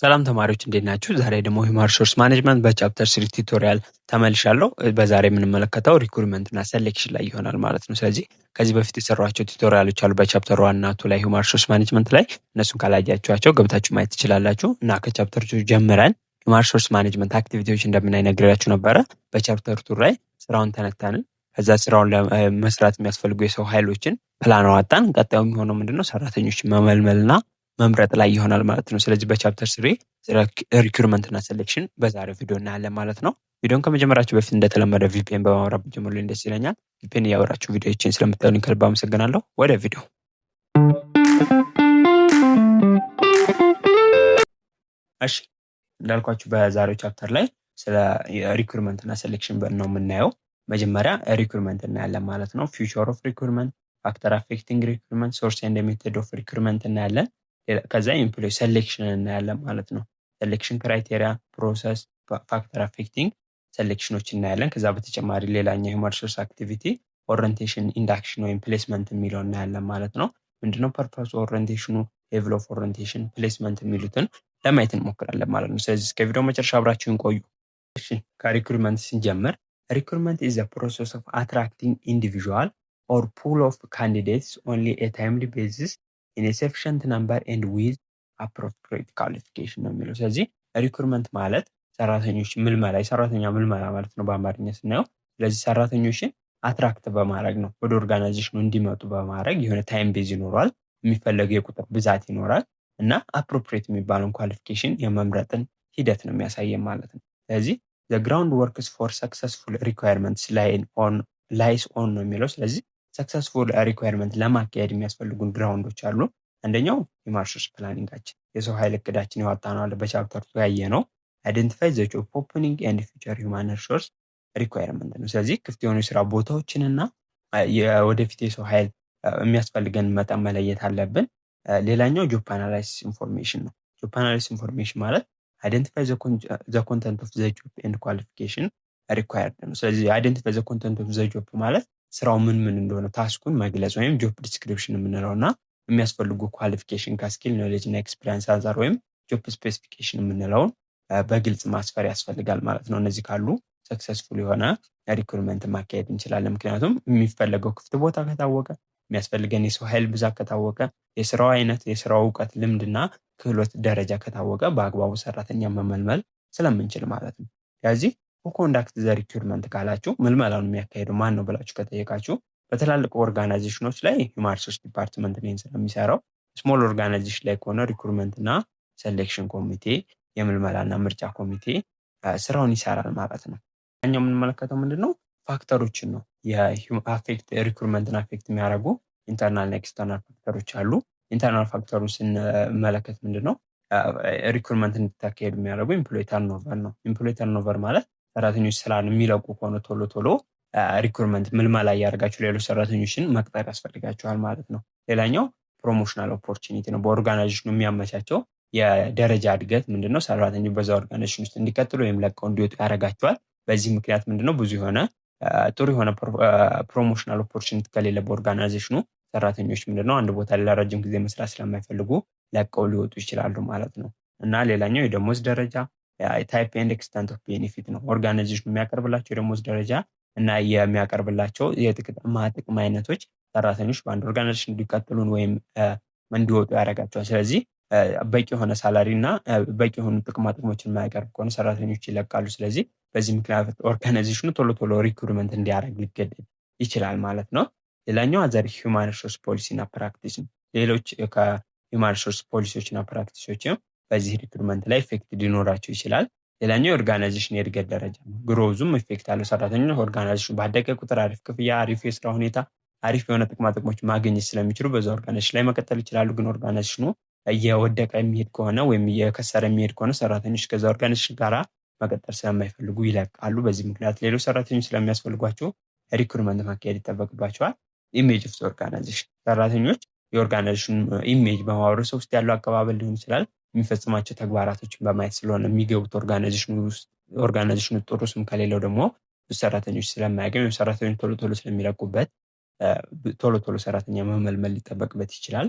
ሰላም ተማሪዎች እንዴት ናችሁ? ዛሬ ደግሞ ሂውማን ሪሶርስ ማኔጅመንት በቻፕተር 3 ቱቶሪያል ተመልሻለሁ። በዛሬ የምንመለከተው ሪክሩትመንት እና ሴሌክሽን ላይ ይሆናል ማለት ነው። ስለዚህ ከዚህ በፊት የሰሯቸው ቱቶሪያሎች አሉ በቻፕተር 1 እና 2 ላይ ሂውማን ሪሶርስ ማኔጅመንት ላይ እነሱን ካላያችኋቸው ገብታችሁ ማየት ትችላላችሁ። እና ከቻፕተር 2 ጀምረን ሂውማን ሪሶርስ ማኔጅመንት አክቲቪቲዎች እንደምናይ ነግሬያችሁ ነበረ። በቻፕተር 2 ላይ ስራውን ተነታንን። ከዛ ስራውን ለመስራት የሚያስፈልጉ የሰው ኃይሎችን ፕላን አወጣን። ቀጣዩ የሚሆነው ምንድነው? ሰራተኞችን መመልመልና መምረጥ ላይ ይሆናል ማለት ነው። ስለዚህ በቻፕተር 3 ሪክሩትመንት እና ሴሌክሽን በዛሬው ቪዲዮ እናያለን ማለት ነው። ቪዲዮን ከመጀመራችሁ በፊት እንደተለመደ ቪፒኤን በማብራት ጀምሩልኝ ደስ ይለኛል። ቪፒኤን እያወራችሁ ቪዲዮዎችን ስለምታዩልኝ ከልብ አመሰግናለሁ። ወደ ቪዲዮ። እሺ እንዳልኳችሁ በዛሬው ቻፕተር ላይ ስለ ሪክሩትመንት እና ሴሌክሽን ነው የምናየው። መጀመሪያ ሪክሩትመንት እናያለን ማለት ነው። ፊውቸር ኦፍ ሪክሩትመንት፣ ፋክተር አፌክቲንግ ሪክሩትመንት፣ ሶርስ ኤንድ ሜተድ ኦፍ ሪክሩትመንት እናያለን። ከዛ ኤምፕሎይ ሴሌክሽን እናያለን ማለት ነው። ሴሌክሽን ክራይቴሪያ፣ ፕሮሰስ፣ ፋክተር አፌክቲንግ ሴሌክሽኖች እናያለን። ከዛ በተጨማሪ ሌላኛው ሂውማን ሪሶርስ አክቲቪቲ ኦሪንቴሽን፣ ኢንዳክሽን ወይም ፕሌስመንት የሚለው እናያለን ማለት ነው። ምንድነው ፐርፐሱ ኦሪንቴሽኑ፣ ሌቭል ኦፍ ኦሪንቴሽን፣ ፕሌስመንት የሚሉትን ለማየት እንሞክራለን ማለት ነው። ስለዚህ እስከ ቪዲዮ መጨረሻ አብራችሁን ቆዩ። እሺ ከሪክሩትመንት ስንጀምር ሪክሩትመንት ኢዝ ዘ ፕሮሰስ ኦፍ አትራክቲንግ ኢንዲቪዥዋል ኦር ፑል ኦፍ ካንዲዴትስ ኦንሊ ኤ ታይምሊ ቤዚስ ኢን ኤ ሰፊሽንት ነምበር ኤንድ ዊዝ አፕሮፕሪየት ኳሊፊኬሽን ነው የሚለው። ስለዚህ ሪክሩትመንት ማለት ሰራተኞች ምልመላ፣ የሰራተኛ ምልመላ ማለት ነው በአማርኛ ስናየው። ስለዚህ ሰራተኞችን አትራክት በማድረግ ነው ወደ ኦርጋናይዜሽኑ እንዲመጡ በማድረግ የሆነ ታይም ቤዝ ይኖራል፣ የሚፈለገው የቁጥር ብዛት ይኖራል እና አፕሮፕሪየት የሚባለውን ኳሊፊኬሽን የመምረጥን ሂደት ነው የሚያሳየን ማለት ነው። ስለዚህ the ground works for successful requirements lies on ነው የሚለው። ስለዚህ ሰክሰስፉል ሪኳየርመንት ለማካሄድ የሚያስፈልጉን ግራውንዶች አሉ። አንደኛው ሂውማን ሪሶርስ ፕላኒንጋችን የሰው ኃይል እቅዳችን ያወጣነው አለ በቻፕተር ያየ ነው። አይደንቲፋይ ዘ ጆብ ኦፕኒንግ ኤንድ ፊውቸር ሂውማን ሪሶርስ ሪኳየርመንት ነው። ስለዚህ ክፍት የሆኑ የስራ ቦታዎችንና የወደፊት የሰው ኃይል የሚያስፈልገን መጠን መለየት አለብን። ሌላኛው ጆብ አናላይሲስ ኢንፎርሜሽን ነው። ጆብ አናላይሲስ ኢንፎርሜሽን ማለት አይደንቲፋይ ዘ ኮንተንት ኦፍ ዘ ጆብ ኤንድ ኳሊፊኬሽን ሪኳየርድ ነው። ስለዚህ አይደንቲፋይ ዘ ኮንተንት ኦፍ ዘ ጆብ ማለት ስራው ምን እንደሆነ ታስኩን መግለጽ ወይም ጆብ ዲስክሪፕሽን የምንለው እና የሚያስፈልጉ ኳሊፊኬሽን ከስኪል ኖሌጅ እና ኤክስፒሪየንስ አንጻር ወይም ጆብ ስፔሲፊኬሽን የምንለውን በግልጽ ማስፈር ያስፈልጋል ማለት ነው። እነዚህ ካሉ ሰክሰስፉል የሆነ ሪክሩትመንት ማካሄድ እንችላለን። ምክንያቱም የሚፈለገው ክፍት ቦታ ከታወቀ፣ የሚያስፈልገን የሰው ኃይል ብዛት ከታወቀ፣ የስራው አይነት፣ የስራው እውቀት፣ ልምድና ክህሎት ደረጃ ከታወቀ በአግባቡ ሰራተኛ መመልመል ስለምንችል ማለት ነው። ስለዚህ ኮንዳክት ዘ ሪክሩትመንት ካላችሁ ምልመላውን የሚያካሄደው ማን ነው ብላችሁ ከጠየቃችሁ በትላልቅ ኦርጋናይዜሽኖች ላይ ሂውማን ሪሶርስ ዲፓርትመንት ነው ስለሚሰራው። ስሞል ኦርጋናይዜሽን ላይ ከሆነ ሪክሩትመንት እና ሴሌክሽን ኮሚቴ፣ የምልመላና ምርጫ ኮሚቴ ስራውን ይሰራል ማለት ነው። እኛው የምንመለከተው ምንድነው? ፋክተሮችን ነው። ሪክሩትመንትን አፌክት የሚያደርጉ ኢንተርናል እና ኤክስተርናል ፋክተሮች አሉ። ኢንተርናል ፋክተሩ ስንመለከት ምንድነው? ሪክሩትመንት እንድታካሄዱ የሚያደርጉ ኢምፕሎይ ተርኖቨር ነው። ኢምፕሎይ ተርኖቨር ማለት ሰራተኞች ስራን የሚለቁ ከሆነ ቶሎ ሪክሩትመንት ምልመላ እያደረጋችሁ ሌሎች ሰራተኞችን መቅጠር ያስፈልጋችኋል ማለት ነው። ሌላኛው ፕሮሞሽናል ኦፖርቹኒቲ ነው። በኦርጋናይዜሽኑ የሚያመቻቸው የደረጃ እድገት ምንድነው? ሰራተኞች በዛ ኦርጋናይዜሽን ውስጥ እንዲቀጥሉ ወይም ለቀው እንዲወጡ ያደርጋቸዋል። በዚህ ምክንያት ምንድነው ብዙ የሆነ ጥሩ የሆነ ፕሮሞሽናል ኦፖርቹኒቲ ከሌለ በኦርጋናይዜሽኑ ሰራተኞች ምንድነው አንድ ቦታ ላይ ለረጅም ጊዜ መስራት ስለማይፈልጉ ለቀው ሊወጡ ይችላሉ ማለት ነው። እና ሌላኛው የደሞዝ ደረጃ ታይፕ ኤንድ ኤክስተንት ኦፍ ቤኔፊት ነው። ኦርጋናይዜሽኑ የሚያቀርብላቸው የደሞዝ ደረጃ እና የሚያቀርብላቸው የጥቅም አይነቶች ሰራተኞች በአንድ ኦርጋናይዜሽን እንዲቀጥሉን ወይም እንዲወጡ ያደርጋቸዋል። ስለዚህ በቂ የሆነ ሳላሪ እና በቂ የሆኑ ጥቅሞችን የማያቀርብ ከሆነ ሰራተኞች ይለቃሉ። ስለዚህ በዚህ ምክንያት ኦርጋናይዜሽኑ ቶሎ ሪክሩትመንት እንዲያደርግ ሊገደድ ይችላል ማለት ነው። ሌላኛው አዘር ሂውማን ሪሶርስ ፖሊሲ እና ፕራክቲስ ነው። ሌሎች ከሂውማን ሪሶርስ ፖሊሲዎች እና ፕራክቲሶችም በዚህ ሪክሩትመንት ላይ ኢፌክት ሊኖራቸው ይችላል። ሌላኛው የኦርጋናይዜሽን የእድገት ደረጃ ነው። ግሮዙም ኢፌክት አለው። ሰራተኞች ኦርጋናይዜሽኑ ባደገ ቁጥር አሪፍ ክፍያ፣ አሪፍ የስራ ሁኔታ፣ አሪፍ የሆነ ጥቅሞች ማግኘት ስለሚችሉ በዛ ኦርጋናይዜሽን ላይ መቀጠል ይችላሉ። ግን ኦርጋናይዜሽኑ እየወደቀ የሚሄድ ከሆነ ወይም እየከሰረ የሚሄድ ከሆነ ሰራተኞች ከዛ ኦርጋናይዜሽን ጋራ መቀጠል ስለማይፈልጉ ይለቃሉ። በዚህ ምክንያት ሌሎች ሰራተኞች ስለሚያስፈልጓቸው ሪክሩትመንት ማካሄድ ይጠበቅባቸዋል። ኢሜጅ ኦፍ ኦርጋናይዜሽን ሰራተኞች የኦርጋናይዜሽን ኢሜጅ በማህበረሰብ ውስጥ ያለው አቀባበል ሊሆን ይችላል የሚፈጽማቸው ተግባራቶችን በማየት ስለሆነ የሚገቡት ኦርጋናይዜሽኑ ጥሩ ስም ከሌለው ደግሞ ብዙ ሰራተኞች ስለማያገኝ ወይም ሰራተኞች ቶሎ ስለሚለቁበት ቶሎ ሰራተኛ መመልመል ሊጠበቅበት ይችላል።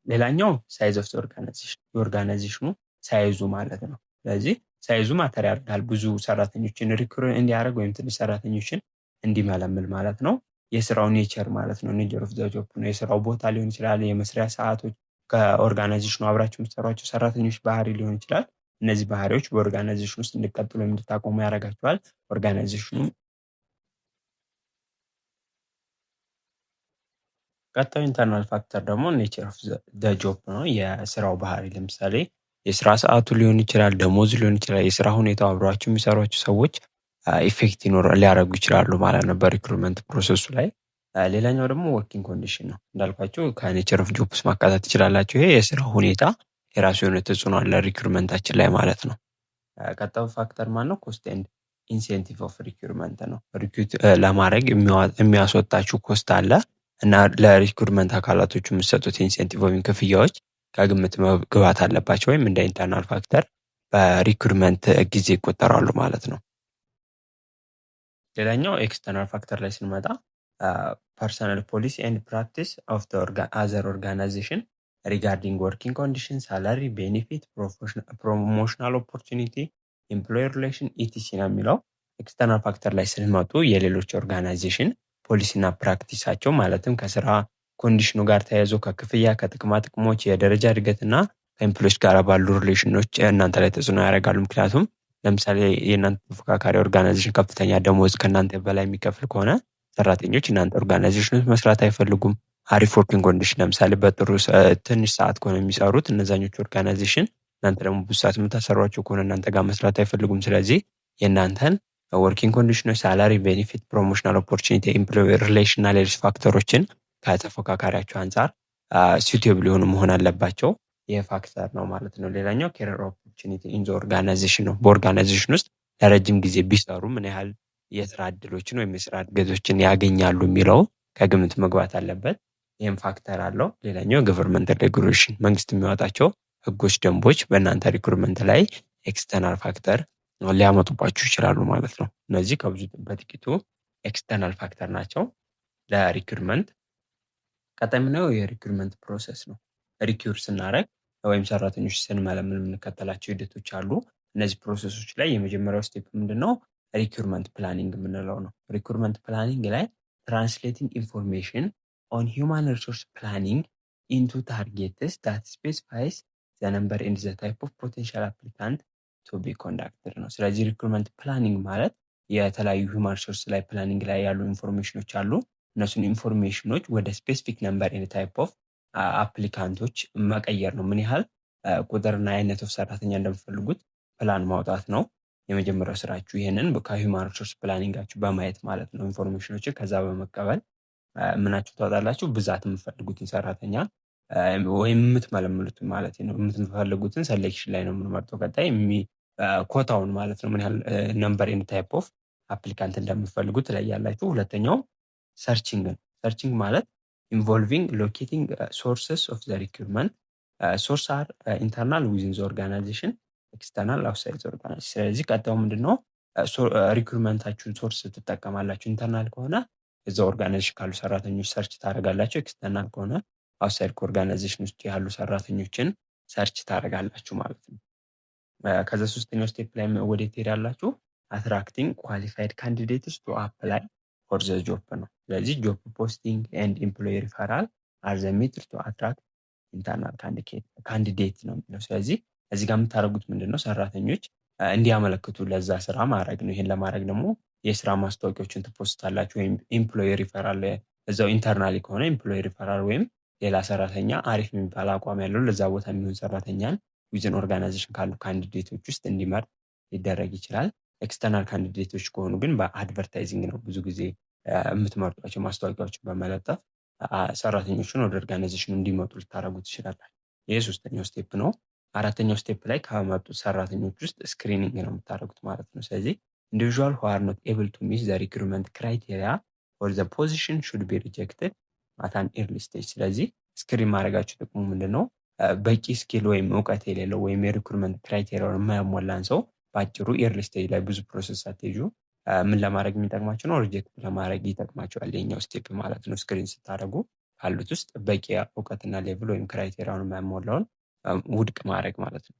ሌላኛው ሳይዝ ኦፍ ኦርጋናይዜሽን የኦርጋናይዜሽኑ ሳይዙ ማለት ነው። ስለዚህ ሳይዙ ማተር ያደርጋል ብዙ ሰራተኞችን ሪክሩት እንዲያደርግ ወይም ትንሽ ሰራተኞችን እንዲመለምል ማለት ነው። የስራው ኔቸር ማለት ነው። ኔቸር ኦፍ ዘ ጆብ ነው። የስራው ቦታ ሊሆን ይችላል፣ የመስሪያ ሰዓቶች፣ ከኦርጋናይዜሽኑ አብራችሁ የምትሰሯቸው ሰራተኞች ባህሪ ሊሆን ይችላል። እነዚህ ባህሪዎች በኦርጋናይዜሽን ውስጥ እንዲቀጥሉ ወይም እንድታቆሙ ያደርጋቸዋል። ኦርጋናይዜሽኑ ቀጣዩ ኢንተርናል ፋክተር ደግሞ ኔቸር ኦፍ ዘ ጆብ ነው። የስራው ባህሪ ለምሳሌ የስራ ሰዓቱ ሊሆን ይችላል፣ ደሞዝ ሊሆን ይችላል፣ የስራ ሁኔታው፣ አብሯቸው የሚሰሯቸው ሰዎች ኢፌክት ሊያደርጉ ይችላሉ ማለት ነው በሪክሩትመንት ፕሮሰሱ ላይ። ሌላኛው ደግሞ ወርኪንግ ኮንዲሽን ነው። እንዳልኳቸው ከኔቸር ኦፍ ጆብስ ማካተት ትችላላችሁ። ይሄ የስራ ሁኔታ የራሱ የሆነ ተጽዕኖ አለ ሪክሩትመንታችን ላይ ማለት ነው። ቀጣዩ ፋክተር ማን ነው? ኮስት ኤንድ ኢንሴንቲቭ ኦፍ ሪክሩትመንት ነው። ሪክሩት ለማድረግ የሚያስወጣችሁ ኮስት አለ እና ለሪክሩትመንት አካላቶቹ የምትሰጡት ኢንሴንቲቭ ወይም ክፍያዎች ከግምት መግባት አለባቸው ወይም እንደ ኢንተርናል ፋክተር በሪክሩትመንት ጊዜ ይቆጠራሉ ማለት ነው። ሌላኛው ኤክስተርናል ፋክተር ላይ ስንመጣ ፐርሰናል ፖሊሲ ኤንድ ፕራክቲስ ኦፍ አዘር ኦርጋናይዜሽን ሪጋርዲንግ ወርኪንግ ኮንዲሽን፣ ሳላሪ፣ ቤኔፊት፣ ፕሮሞሽናል ኦፖርቹኒቲ፣ ኤምፕሎየር ሪሌሽን ኢቲሲ ነው የሚለው። ኤክስተርናል ፋክተር ላይ ስንመጡ የሌሎች ኦርጋናይዜሽን ፖሊሲና ፕራክቲሳቸው ማለትም ከስራ ኮንዲሽኑ ጋር ተያይዞ ከክፍያ፣ ከጥቅማ ጥቅሞች፣ የደረጃ እድገትና ከኤምፕሎዮች ጋር ባሉ ሪሌሽኖች እናንተ ላይ ተጽዕኖ ያደርጋሉ። ምክንያቱም ለምሳሌ የእናንተ ተፎካካሪ ኦርጋናይዜሽን ከፍተኛ ደሞዝ ከእናንተ በላይ የሚከፍል ከሆነ ሰራተኞች እናንተ ኦርጋናይዜሽን ውስጥ መስራት አይፈልጉም። አሪፍ ወርኪንግ ኮንዲሽን ለምሳሌ በጥሩ ትንሽ ሰዓት ከሆነ የሚሰሩት እነዛኞቹ ኦርጋናይዜሽን እናንተ ደግሞ ብዙ ሰዓት የምታሰሯቸው ከሆነ እናንተ ጋር መስራት አይፈልጉም። ስለዚህ የእናንተን ወርኪንግ ኮንዲሽኖች፣ ሳላሪ፣ ቤኔፊት፣ ፕሮሞሽናል ኦፖርቹኒቲ፣ ኤምፕሎየር ሪሌሽን እና ሌሎች ፋክተሮችን ከተፎካካሪያቸው አንጻር ሲዩቴብል የሆኑ መሆን አለባቸው። ይህ ፋክተር ነው ማለት ነው። ሌላኛው ኬሪየር ኦፖርቹኒቲ ኢን ዘ ኦርጋናይዜሽን ነው። በኦርጋናይዜሽን ውስጥ ለረጅም ጊዜ ቢሰሩ ምን ያህል የስራ እድሎችን ወይም የስራ እድገቶችን ያገኛሉ የሚለው ከግምት መግባት አለበት። ይህም ፋክተር አለው። ሌላኛው ገቨርንመንት ሬጉሌሽን፣ መንግስት የሚያወጣቸው ህጎች፣ ደንቦች በእናንተ ሪክሩትመንት ላይ ኤክስተርናል ፋክተር ሊያመጡባችሁ ይችላሉ ማለት ነው። እነዚህ ከብዙ በጥቂቱ ኤክስተርናል ፋክተር ናቸው ለሪክሩትመንት። ቀጣይ የምናየው የሪክሩትመንት ፕሮሰስ ነው። ሪክሩት ስናደርግ ወይም ሰራተኞች ስንመለምን የምንከተላቸው ሂደቶች አሉ። እነዚህ ፕሮሰሶች ላይ የመጀመሪያው ስቴፕ ምንድነው? ሪክሩትመንት ፕላኒንግ የምንለው ነው። ሪክሩትመንት ፕላኒንግ ላይ ትራንስሌቲንግ ኢንፎርሜሽን ኦን ሂውማን ሪሶርስ ፕላኒንግ ኢንቱ ታርጌትስ ዳት ስፔሲፋይስ ዘ ነምበር ኤንድ ዘ ታይፕ ኦፍ ፖቴንሻል አፕሊካንት ቱ ቢ ኮንዳክትድ ነው። ስለዚህ ሪክሩትመንት ፕላኒንግ ማለት የተለያዩ ሂውማን ሪሶርስ ላይ ፕላኒንግ ላይ ያሉ ኢንፎርሜሽኖች አሉ። እነሱን ኢንፎርሜሽኖች ወደ ስፔሲፊክ ነምበር ኤንድ ታይፕ ኦፍ አፕሊካንቶች መቀየር ነው። ምን ያህል ቁጥርና አይነት ኦፍ ሰራተኛ እንደምፈልጉት ፕላን ማውጣት ነው የመጀመሪያው ስራችሁ። ይህንን ከሂውማን ሪሶርስ ፕላኒንጋችሁ በማየት ማለት ነው ኢንፎርሜሽኖችን ከዛ በመቀበል ምናችሁ ታወጣላችሁ? ብዛት የምፈልጉትን ሰራተኛ ወይም የምትመለምሉትን ማለት ነው። የምትፈልጉትን ሴሌክሽን ላይ ነው የምንመርጠው። ቀጣይ ኮታውን ማለት ነው ምን ያህል ነምበር ኤንድ ታይፕ ኦፍ አፕሊካንት እንደምፈልጉ ትለያላችሁ። ሁለተኛው ሰርቺንግ ነው። ሰርቺንግ ማለት ኢንቮልቪንግ ሎኬቲንግ ሶርስስ ኦፍ ዘ ሪክሩትመንት ሶርስ አር ኢንተርናል ዊዝን ዘ ኦርጋናይዜሽን ኤክስተርናል አውትሳይድ ዘ ኦርጋናይዜሽን። ስለዚህ ቀጣዩ ምንድነው? ሪክሩትመንታችሁን ሶርስ ትጠቀማላችሁ። ኢንተርናል ከሆነ እዛ ኦርጋናይዜሽን ካሉ ሰራተኞች ሰርች ታደርጋላችሁ። ኤክስተርናል ከሆነ አውትሳይድ ከኦርጋናይዜሽን ውስጥ ያሉ ሰራተኞችን ሰርች ታደርጋላችሁ ማለት ነው። ከዛ ሶስተኛው ስቴፕ ላይ ወዴት ትሄዳላችሁ? አትራክቲንግ ኳሊፋይድ ካንዲዴትስ ቱ አፕላይ ፎር ዘ ጆብ ነው። ስለዚህ ጆብ ፖስቲንግ ኤንድ ኤምፕሎይ ሪፈራል አር ዘ ሜትድ ቱ አትራክት ኢንተርናል ካንዲዴት ነው የሚለው። ስለዚህ እዚህ ጋር የምታደርጉት ምንድነው? ሰራተኞች እንዲያመለክቱ ለዛ ስራ ማድረግ ነው። ይሄን ለማድረግ ደግሞ የስራ ማስታወቂያዎችን ትፖስታላችሁ። ወይም ኤምፕሎይ ሪፈራል እዛው ኢንተርናሊ ከሆነ ኤምፕሎይ ሪፈራል ወይም ሌላ ሰራተኛ አሪፍ የሚባል አቋም ያለው ለዛ ቦታ የሚሆን ሰራተኛን ዊዝን ኦርጋናይዜሽን ካሉ ካንዲዴቶች ውስጥ እንዲመርጥ ሊደረግ ይችላል። ኤክስተርናል ካንዲዴቶች ከሆኑ ግን በአድቨርታይዚንግ ነው ብዙ ጊዜ የምትመርጧቸው። ማስታወቂያዎችን በመለጠፍ ሰራተኞችን ወደ ኦርጋናይዜሽኑ እንዲመጡ ልታደርጉ ትችላላችሁ። ይህ ሶስተኛው ስቴፕ ነው። አራተኛው ስቴፕ ላይ ከመጡት ሰራተኞች ውስጥ ስክሪኒንግ ነው የምታደርጉት ማለት ነው። ስለዚህ ኢንዲቪዥዋል who are not able to meet the recruitment criteria for the position should be rejected at an early stage። ስለዚህ ስክሪን ማድረጋችሁ ጥቅሙ ምንድነው? በቂ ስኪል ወይም እውቀት የሌለው ወይም የሪክሩትመንት ክራይቴሪያውን የማያሟላን ሰው በአጭሩ ኤርሊ ስቴጅ ላይ ብዙ ፕሮሰስ ሳትሄዱ ምን ለማድረግ የሚጠቅማቸው ነው? ሪጀክት ለማድረግ ይጠቅማቸዋል። የኛው ስቴፕ ማለት ነው። ስክሪን ስታደርጉ ካሉት ውስጥ በቂ እውቀትና ሌቭል ወይም ክራይቴሪያውን የማያሟላውን ውድቅ ማድረግ ማለት ነው።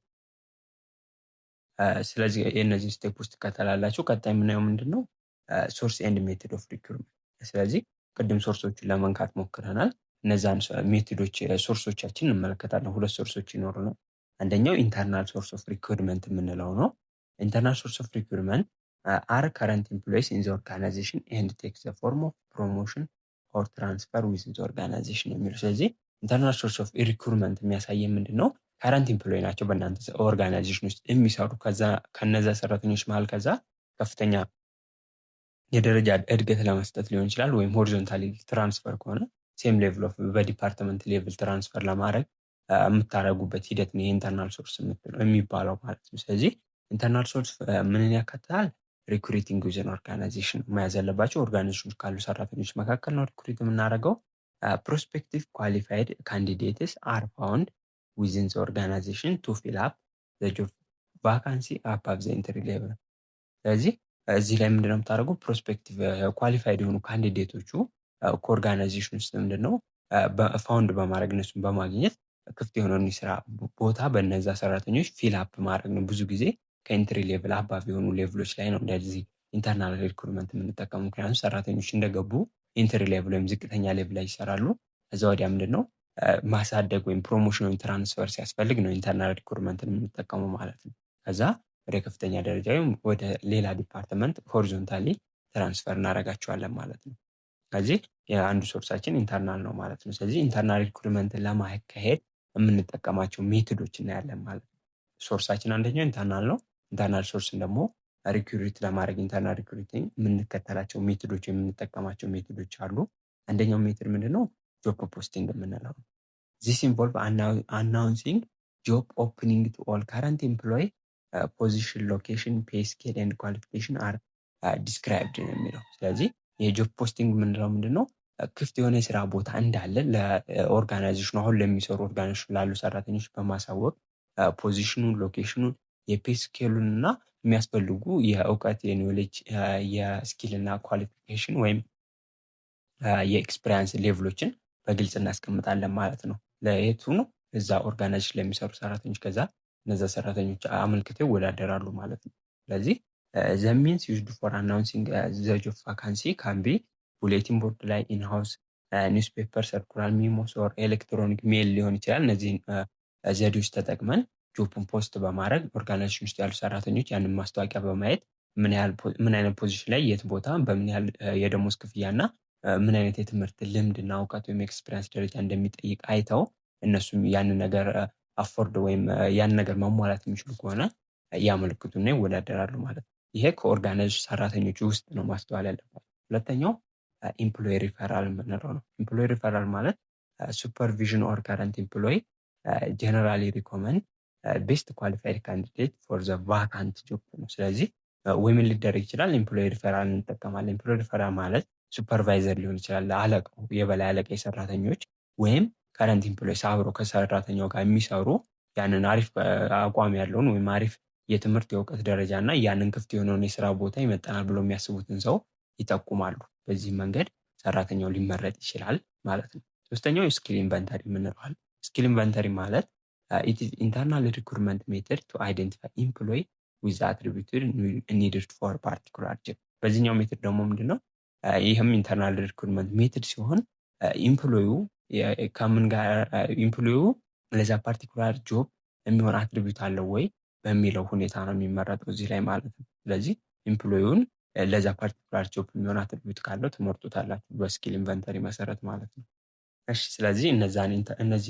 ስለዚህ የእነዚህን ስቴፖች ትከተላላችሁ። ቀጣይ የምናየው ምንድነው? ሶርስ ኤንድ ሜቶድ ኦፍ ሪክሩትመንት። ስለዚህ ቅድም ሶርሶችን ለመንካት ሞክረናል። እነዛን ሜቶዶች ሶርሶቻችን እንመለከታለን። ሁለት ሶርሶች ይኖሩናል። አንደኛው ኢንተርናል ሶርስ ኦፍ ሪክሩትመንት የምንለው ነው። ኢንተርናል ሶርስ ኦፍ ሪክሩትመንት አር ከረንት ኢምፕሎይስ ኢን ዘ ኦርጋናይዜሽን ኤንድ ቴክስ ዘ ፎርም ኦፍ ፕሮሞሽን ኦር ትራንስፈር ዊዝን ዘ ኦርጋናይዜሽን የሚሉ። ስለዚህ ኢንተርናል ሶርስ ኦፍ ሪክሩትመንት የሚያሳየን ምንድን ነው? ከረንት ኢምፕሎይ ናቸው በእናንተ ኦርጋናይዜሽን ውስጥ የሚሰሩ ከነዛ ሰራተኞች መሀል ከዛ ከፍተኛ የደረጃ እድገት ለመስጠት ሊሆን ይችላል፣ ወይም ሆሪዞንታሊ ትራንስፈር ከሆነ ሴም ሌቭል ኦፍ በዲፓርትመንት ሌቭል ትራንስፈር ለማድረግ የምታደርጉበት ሂደት ነው የኢንተርናል ሶርስ የሚባለው ማለት ነው። ስለዚህ ኢንተርናል ሶርስ ምንን ያካትታል? ሪክሩቲንግ ዊዝን ኦርጋናይዜሽን መያዝ ያለባቸው ኦርጋናይዜሽን ካሉ ሰራተኞች መካከል ነው ሪክሩት የምናደርገው። ፕሮስፔክቲቭ ኳሊፋይድ ካንዲዴትስ አር ፋውንድ ዊዝን ዘ ኦርጋናይዜሽን ቱ ፊል አፕ ዘ ጆብ ቫካንሲ አባቭ ዘ ኢንትሪ ሌቭል። ስለዚህ እዚህ ላይ ምንድነው የምታደርጉ? ፕሮስፔክቲቭ ኳሊፋይድ የሆኑ ካንዲዴቶቹ ከኦርጋናይዜሽን ውስጥ ምንድነው ፋውንድ በማድረግ እነሱን በማግኘት ክፍት የሆነውን የስራ ቦታ በነዛ ሰራተኞች ፊል አፕ ማድረግ ነው። ብዙ ጊዜ ከኢንትሪ ሌቭል አባቭ የሆኑ ሌቭሎች ላይ ነው እንደዚህ ኢንተርናል ሪክሩትመንት የምንጠቀሙ። ምክንያቱም ሰራተኞች እንደገቡ ኢንትሪ ሌቭል ወይም ዝቅተኛ ሌቭል ላይ ይሰራሉ። ከዛ ወዲያ ምንድነው ማሳደግ ወይም ፕሮሞሽን ወይም ትራንስፈር ሲያስፈልግ ነው ኢንተርናል ሪክሩትመንትን የምንጠቀሙ ማለት ነው። ከዛ ወደ ከፍተኛ ደረጃ ወይም ወደ ሌላ ዲፓርትመንት ሆሪዞንታሊ ትራንስፈር እናደርጋቸዋለን ማለት ነው። ስለዚህ የአንዱ ሶርሳችን ኢንተርናል ነው ማለት ነው። ስለዚህ ኢንተርናል ሪክሩትመንትን ለማካሄድ የምንጠቀማቸው ሜቶዶች እናያለን ማለት ነው። ሶርሳችን አንደኛው ኢንተርናል ነው። ኢንተርናል ሶርስን ደግሞ ሪክሩት ለማድረግ ኢንተርናል ሪክሩቲንግ የምንከተላቸው ሜቶዶች የምንጠቀማቸው ሜቶዶች አሉ። አንደኛው ሜቶድ ምንድነው? ጆብ ፖስቲንግ የምንለው ነው። ዚስ ኢንቮልቭ አናውንሲንግ ጆብ ኦፕኒንግ ቱ ኦል ካረንት ኤምፕሎይ ፖዚሽን፣ ሎኬሽን፣ ፔይ ስኬል ኤንድ ኳሊፊኬሽን አር ዲስክራይብድ ነው የሚለው። ስለዚህ የጆብ ፖስቲንግ የምንለው ምንድነው? ክፍት የሆነ የስራ ቦታ እንዳለ ለኦርጋናይዜሽኑ አሁን ለሚሰሩ ኦርጋናይዜሽን ላሉ ሰራተኞች በማሳወቅ ፖዚሽኑን፣ ሎኬሽኑን፣ የፔይ ስኬሉን እና የሚያስፈልጉ የእውቀት የኖሌጅ የስኪል እና ኳሊፊኬሽን ወይም የኤክስፒሪያንስ ሌቭሎችን በግልጽ እናስቀምጣለን ማለት ነው። ለየቱ ነው? እዛ ኦርጋናይዜሽን ለሚሰሩ ሰራተኞች። ከዛ እነዛ ሰራተኞች አመልክተው ይወዳደራሉ ማለት ነው። ስለዚህ ዘ ሚንስ ዩዝድ ፎር አናውንሲንግ ዘ ጆብ ቫካንሲ ካን ቢ ቡሌቲን ቦርድ ላይ፣ ኢንሃውስ ኒውስፔፐር፣ ሰርኩላር ሚሞስ ኦር ኤሌክትሮኒክ ሜል ሊሆን ይችላል። እነዚህን ዘዴዎች ተጠቅመን ጆብን ፖስት በማድረግ ኦርጋናይዜሽን ውስጥ ያሉ ሰራተኞች ያንን ማስታወቂያ በማየት ምን አይነት ፖዚሽን ላይ የት ቦታ በምን ያህል የደሞዝ ክፍያ እና ምን አይነት የትምህርት ልምድና እውቀት ወይም ኤክስፒሪያንስ ደረጃ እንደሚጠይቅ አይተው እነሱም ያንን ነገር አፎርድ ወይም ያንን ነገር ማሟላት የሚችሉ ከሆነ ያመለክቱና ይወዳደራሉ ማለት ነው። ይሄ ከኦርጋናይዜሽን ሰራተኞች ውስጥ ነው ማስተዋል ያለባቸው። ሁለተኛው ኢምፕሎይ ሪፈራል የምንለው ነው። ኢምፕሎይ ሪፈራል ማለት ሱፐርቪዥን ኦር ከረንት ኢምፕሎይ ጀነራሊ ሪኮመንድ ቤስት ኳሊፋይድ ካንዲዴት ፎር ዘ ቫካንት ጆብ ነው። ስለዚህ ወይም ሊደረግ ይችላል ኢምፕሎይ ሪፈራል እንጠቀማለን። ኢምፕሎይ ሪፈራል ማለት ሱፐርቫይዘር ሊሆን ይችላል፣ አለቃው የበላይ አለቃ የሰራተኞች ወይም ከረንት ኢምፕሎይስ አብሮ ከሰራተኛው ጋር የሚሰሩ ያንን አሪፍ አቋም ያለውን ወይም አሪፍ የትምህርት የእውቀት ደረጃ እና ያንን ክፍት የሆነውን የስራ ቦታ ይመጠናል ብሎ የሚያስቡትን ሰው ይጠቁማሉ። በዚህ መንገድ ሰራተኛው ሊመረጥ ይችላል ማለት ነው። ሶስተኛው ስኪል ኢንቨንተሪ የምንለዋል። ስኪል ኢንቨንተሪ ማለት it is internal recruitment method to identify employee with attributes needed for particular job። በዚህኛው ሜትድ ደግሞ ምንድነው? ይህም ኢንተርናል ሪክሩትመንት ሜትድ ሲሆን ኢምፕሎዩ ከምን ጋር ኢምፕሎዩ ለዛ ፓርቲኩላር ጆብ የሚሆን አትሪቢዩት አለው ወይ በሚለው ሁኔታ ነው የሚመረጠው እዚህ ላይ ማለት ነው። ስለዚህ ኢምፕሎዩን ለዛ ፓርቲኩላር ጆብ የሚሆን አትሪቢዩት ካለው ትመርጡታላችሁ በስኪል ኢንቨንተሪ መሰረት ማለት ነው። እሺ፣ ስለዚህ እነዚህን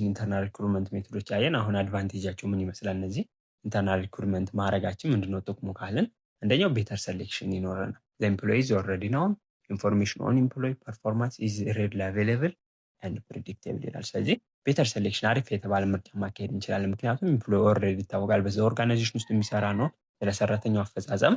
ኢንተርናል ሪክሩትመንት ሜቶዶች ያየን። አሁን አድቫንቴጃቸው ምን ይመስላል? እነዚህ ኢንተርናል ሪክሩትመንት ማድረጋችን ምንድነው ጥቅሙ ካልን፣ አንደኛው ቤተር ሴሌክሽን ይኖረናል። ዘ ኤምፕሎይ ኢዝ ኦልሬዲ ናውን ኢንፎርሜሽን ኦን ኤምፕሎይ ፐርፎርማንስ ኢዝ ሬድሊ አቬይላብል ኤንድ ፕሬዲክቴብል ይላል። ስለዚህ ቤተር ሴሌክሽን አሪፍ የተባለ ምርጫ ማካሄድ እንችላለን። ምክንያቱም ኤምፕሎይ ኦልሬዲ ይታወቃል፣ በዛ ኦርጋናይዜሽን ውስጥ የሚሰራ ነው። ስለ ሰራተኛው አፈጻጸም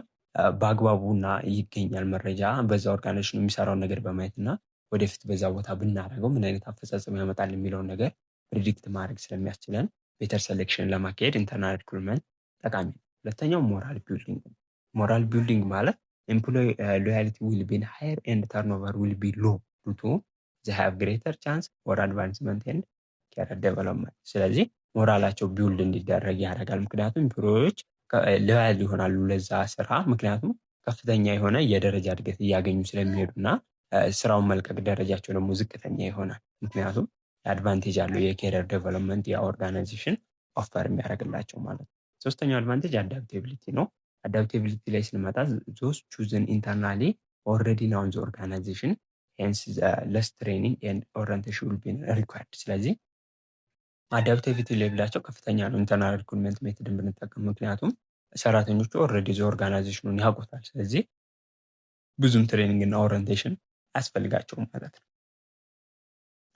በአግባቡና ይገኛል መረጃ በዛ ኦርጋናይዜሽን የሚሰራውን ነገር በማየት እና ወደፊት በዛ ቦታ ብናደርገው ምን አይነት አፈጻጸም ያመጣል የሚለውን ነገር ፕሪዲክት ማድረግ ስለሚያስችለን ቤተር ሴሌክሽን ለማካሄድ ኢንተርናል ሪክሩትመንት ጠቃሚ ነው። ሁለተኛው ሞራል ቢልዲንግ ነው። ሞራል ቢልዲንግ ማለት ኤምፕሎይ ሎያሊቲ ዊል ቢ ሃየር ኤንድ ተርንኦቨር ዊል ቢ ሎ ዱ ቱ ዘ ሃቭ ግሬተር ቻንስ ፎር አድቫንስመንት ኤንድ ካሪየር ዴቨሎፕመንት። ስለዚህ ሞራላቸው ቢውልድ እንዲደረግ ያደርጋል። ምክንያቱም ኤምፕሎዮች ሎያል ይሆናሉ ለዛ ስራ። ምክንያቱም ከፍተኛ የሆነ የደረጃ እድገት እያገኙ ስለሚሄዱና ስራውን መልቀቅ ደረጃቸው ደግሞ ዝቅተኛ ይሆናል። ምክንያቱም አድቫንቴጅ አለው የኬሪየር ዴቨሎፕመንት የኦርጋናይዜሽን ኦፈር የሚያደርግላቸው ማለት ነው። ሶስተኛው አድቫንቴጅ አዳፕቴቢሊቲ ነው። አዳፕቴቢሊቲ ላይ ስንመጣ ዞስ ቹዝን ኢንተርናሊ ኦልሬዲ ናውን ዘ ኦርጋናይዜሽን ሄንስ ለስ ትሬኒንግ ኤንድ ኦሪንቴሽን ዊል ቢ ሪኳየርድ። ስለዚህ አዳፕቲቪቲ ሌቭላቸው ከፍተኛ ነው ኢንተርናል ሪክሩትመንት ሜትድን ብንጠቀም፣ ምክንያቱም ሰራተኞቹ ኦልሬዲ ዘ ኦርጋናይዜሽኑን ያውቁታል። ስለዚህ ብዙም ትሬኒንግ እና ኦሪንቴሽን አያስፈልጋቸውም ማለት ነው።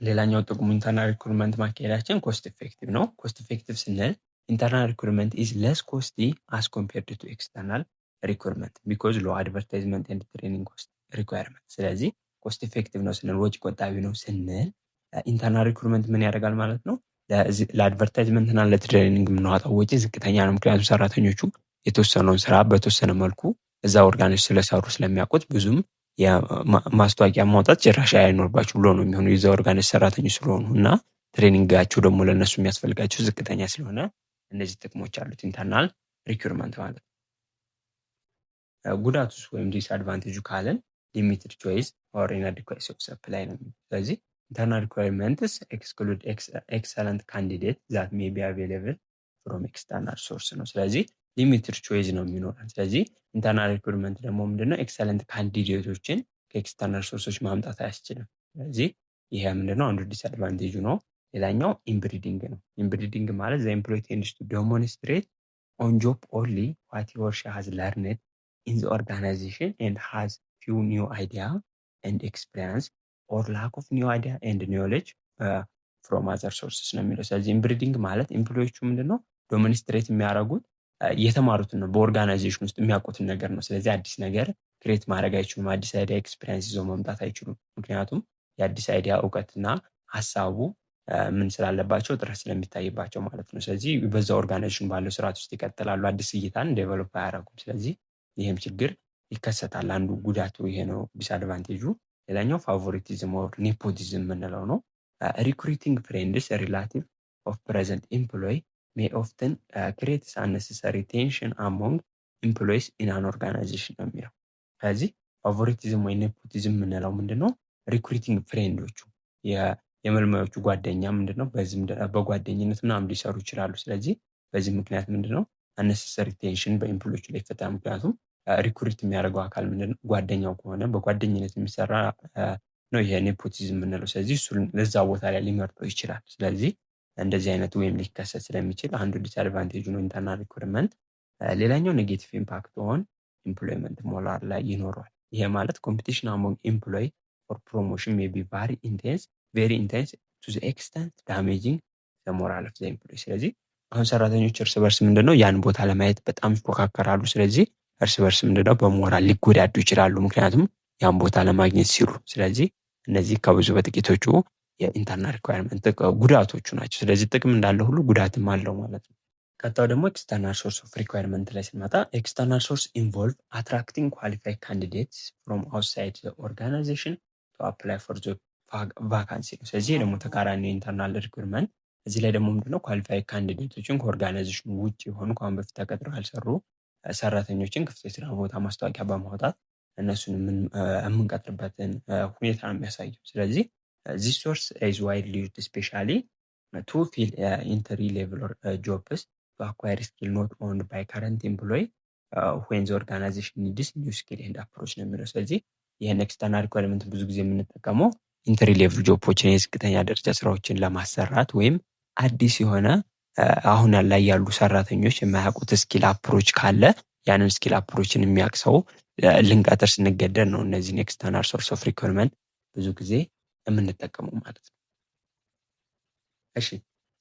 ሌላኛው ጥቅሙ ኢንተርናል ሪክሩትመንት ማካሄዳችን ኮስት ኢፌክቲቭ ነው። ኮስት ኢፌክቲቭ ስንል ኢንተርናል ሪክሩትመንት ኢዝ ለስ ኮስትሊ አስ ኮምፔርድ ቱ ኤክስተርናል ሪክሩትመንት ቢኮዝ ሎ አድቨርታይዝመንት ኤንድ ትሬኒንግ ኮስት ሪኳየርመንት። ስለዚህ ኮስት ኢፌክቲቭ ነው ስንል ወጪ ቆጣቢ ነው ስንል ኢንተርናል ሪክሩትመንት ምን ያደርጋል ማለት ነው? ለአድቨርታይዝመንት እና ለትሬኒንግ የምናወጣው ወጪ ዝቅተኛ ነው። ምክንያቱም ሰራተኞቹ የተወሰነውን ስራ በተወሰነ መልኩ እዛ ኦርጋናይዜሽን ስለሰሩ ስለሚያውቁት ብዙም ማስታወቂያ ማውጣት ጭራሽ አይኖርባቸው ብሎ ነው የሚሆኑ የዛ ኦርጋናይዜሽን ሰራተኞች ስለሆኑ እና ትሬኒንጋቸው ደግሞ ለእነሱ የሚያስፈልጋቸው ዝቅተኛ ስለሆነ እነዚህ ጥቅሞች አሉት ኢንተርናል ሪክሩትመንት ማለት ነው። ጉዳቱስ ወይም ዲስአድቫንቴጁ ካለን ሊሚትድ ቾይስ ኦር ኢንአዲኩዌሲ ኦፍ ሰፕላይ ነው። ስለዚህ internal requirements exclude excellent candidate that may be available from external source ነው። ስለዚህ ሊሚትድ ቾይስ ነው የሚኖረን። ስለዚህ ኢንተርናል ሪክሩትመንት ደግሞ ምንድነው ኤክሰለንት ካንዲዴቶችን ከኤክስተርናል ሶርሶች ማምጣት አያስችልም። ስለዚህ ይሄ ምንድነው አንዱ ዲስአድቫንቴጁ ነው። ሌላኛው ኢንብሪዲንግ ነው። ኢንብሪዲንግ ማለት the employee tends to demonstrate on job only what he or she has learned in the organization and has few new idea and experience or lack of new idea and knowledge from other sources ነው የሚለው። ስለዚህ ኢንብሪዲንግ ማለት ኤምፕሎዮቹ ምንድነው ዶሚኒስትሬት የሚያደርጉት የተማሩትን ነው፣ በኦርጋናይዜሽን ውስጥ የሚያውቁትን ነገር ነው። ስለዚህ አዲስ ነገር ክሬት ማድረግ አይችሉም። አዲስ አይዲያ ኤክስፒሪየንስ ይዘው መምጣት አይችሉም። ምክንያቱም የአዲስ አይዲያ እውቀትና ሀሳቡ ምን ስላለባቸው ጥረት ስለሚታይባቸው ማለት ነው። ስለዚህ በዛ ኦርጋናይዜሽን ባለው ስርዓት ውስጥ ይቀጥላሉ፣ አዲስ እይታን ዴቨሎፕ አያደርጉም። ስለዚህ ይህም ችግር ይከሰታል። አንዱ ጉዳቱ ይሄ ነው ዲስአድቫንቴጁ። ሌላኛው ፋቮሪቲዝም ኦር ኔፖቲዝም የምንለው ነው። ሪክሩቲንግ ፍሬንድስ ሪላቲቭ ኦፍ ፕሬዘንት ኤምፕሎይ ሜይ ኦፍተን ክሬትስ አነሰሰሪ ቴንሽን አሞንግ ኤምፕሎይስ ኢን አን ኦርጋናይዜሽን ነው የሚለው። ስለዚህ ፋቮሪቲዝም ወይ ኔፖቲዝም የምንለው ምንድነው? ሪክሩቲንግ ፍሬንዶቹ የመልማዮቹ ጓደኛ ምንድነው በጓደኝነት ምናምን ሊሰሩ ይችላሉ። ስለዚህ በዚህ ምክንያት ምንድነው አነሰሰሪ ቴንሽን በኤምፕሎዮቹ ላይ ይፈጠራል። ምክንያቱም ሪክሩት የሚያደርገው አካል ምንድነው ጓደኛው ከሆነ በጓደኝነት የሚሰራ ነው ይሄ ኔፖቲዝም የምንለው። ስለዚህ እሱን ለዛ ቦታ ላይ ሊመርጠው ይችላል። ስለዚህ እንደዚህ አይነት ወይም ሊከሰት ስለሚችል አንዱ ዲስአድቫንቴጁ ነው ኢንተርናል ሪክሩትመንት። ሌላኛው ኔጌቲቭ ኢምፓክት ኦን ኤምፕሎይመንት ሞራል ላይ ይኖረዋል። ይሄ ማለት ኮምፒቲሽን አሞንግ ኤምፕሎይ ፎር ፕሮሞሽን ሜይ ቢ ቬሪ ኢንቴንስ ቱ ዘ ኤክስተንት ዳሜጂንግ ዘ ሞራል ኦፍ ዘ ኤምፕሎይ። ስለዚህ አሁን ሰራተኞች እርስ በርስ ምንድነው ያን ቦታ ለማየት በጣም ይፎካከራሉ። ስለዚህ እርስ በርስ ምንድነው በሞራል ሊጎዳዱ ይችላሉ፣ ምክንያቱም ያን ቦታ ለማግኘት ሲሉ። ስለዚህ እነዚህ ከብዙ በጥቂቶቹ የኢንተርናል ሪኳየርመንት ጉዳቶቹ ናቸው። ስለዚህ ጥቅም እንዳለ ሁሉ ጉዳትም አለው ማለት ነው። ቀጣው ደግሞ ኤክስተርናል ሶርስ ኦፍ ሪኳየርመንት ላይ ስንመጣ ኤክስተርናል ሶርስ ኢንቮልቭ አትራክቲንግ ኳሊፋይድ ካንዲዴትስ ፍሮም አውትሳይድ ዘ ኦርጋናይዜሽን ቱ አፕላይ ፎር ዘ ቫካንሲ ነው። ስለዚህ ደግሞ ተቃራኒ ኢንተርናል ሪክሩትመንት እዚህ ላይ ደግሞ ምንድነው ኳሊፋይድ ካንዲዴቶችን ከኦርጋናይዜሽኑ ውጭ የሆኑ ከአሁን በፊት ተቀጥረው ያልሰሩ ሰራተኞችን ክፍት የስራ ቦታ ማስታወቂያ በማውጣት እነሱን የምንቀጥርበትን ሁኔታ ነው የሚያሳየው። ስለዚህ this source is widely used especially to fill entry level jobs to acquire skill not owned by current employee when the organization needs new skill and approach ነው የሚለው። ስለዚህ ይህን ኤክስተርናል ሪኳየርመንት ብዙ ጊዜ የምንጠቀመው ኢንትሪ ሌቭል ጆቦችን የዝቅተኛ ደረጃ ስራዎችን ለማሰራት ወይም አዲስ የሆነ አሁን ላይ ያሉ ሰራተኞች የማያውቁት ስኪል አፕሮች ካለ ያንን ስኪል አፕሮችን የሚያውቅ ሰው ልንቀጥር ስንገደድ ነው እነዚህን ኤክስተርናል ሶርስ ኦፍ ሪኳየርመንት ብዙ ጊዜ የምንጠቀመው ማለት ነው። እሺ፣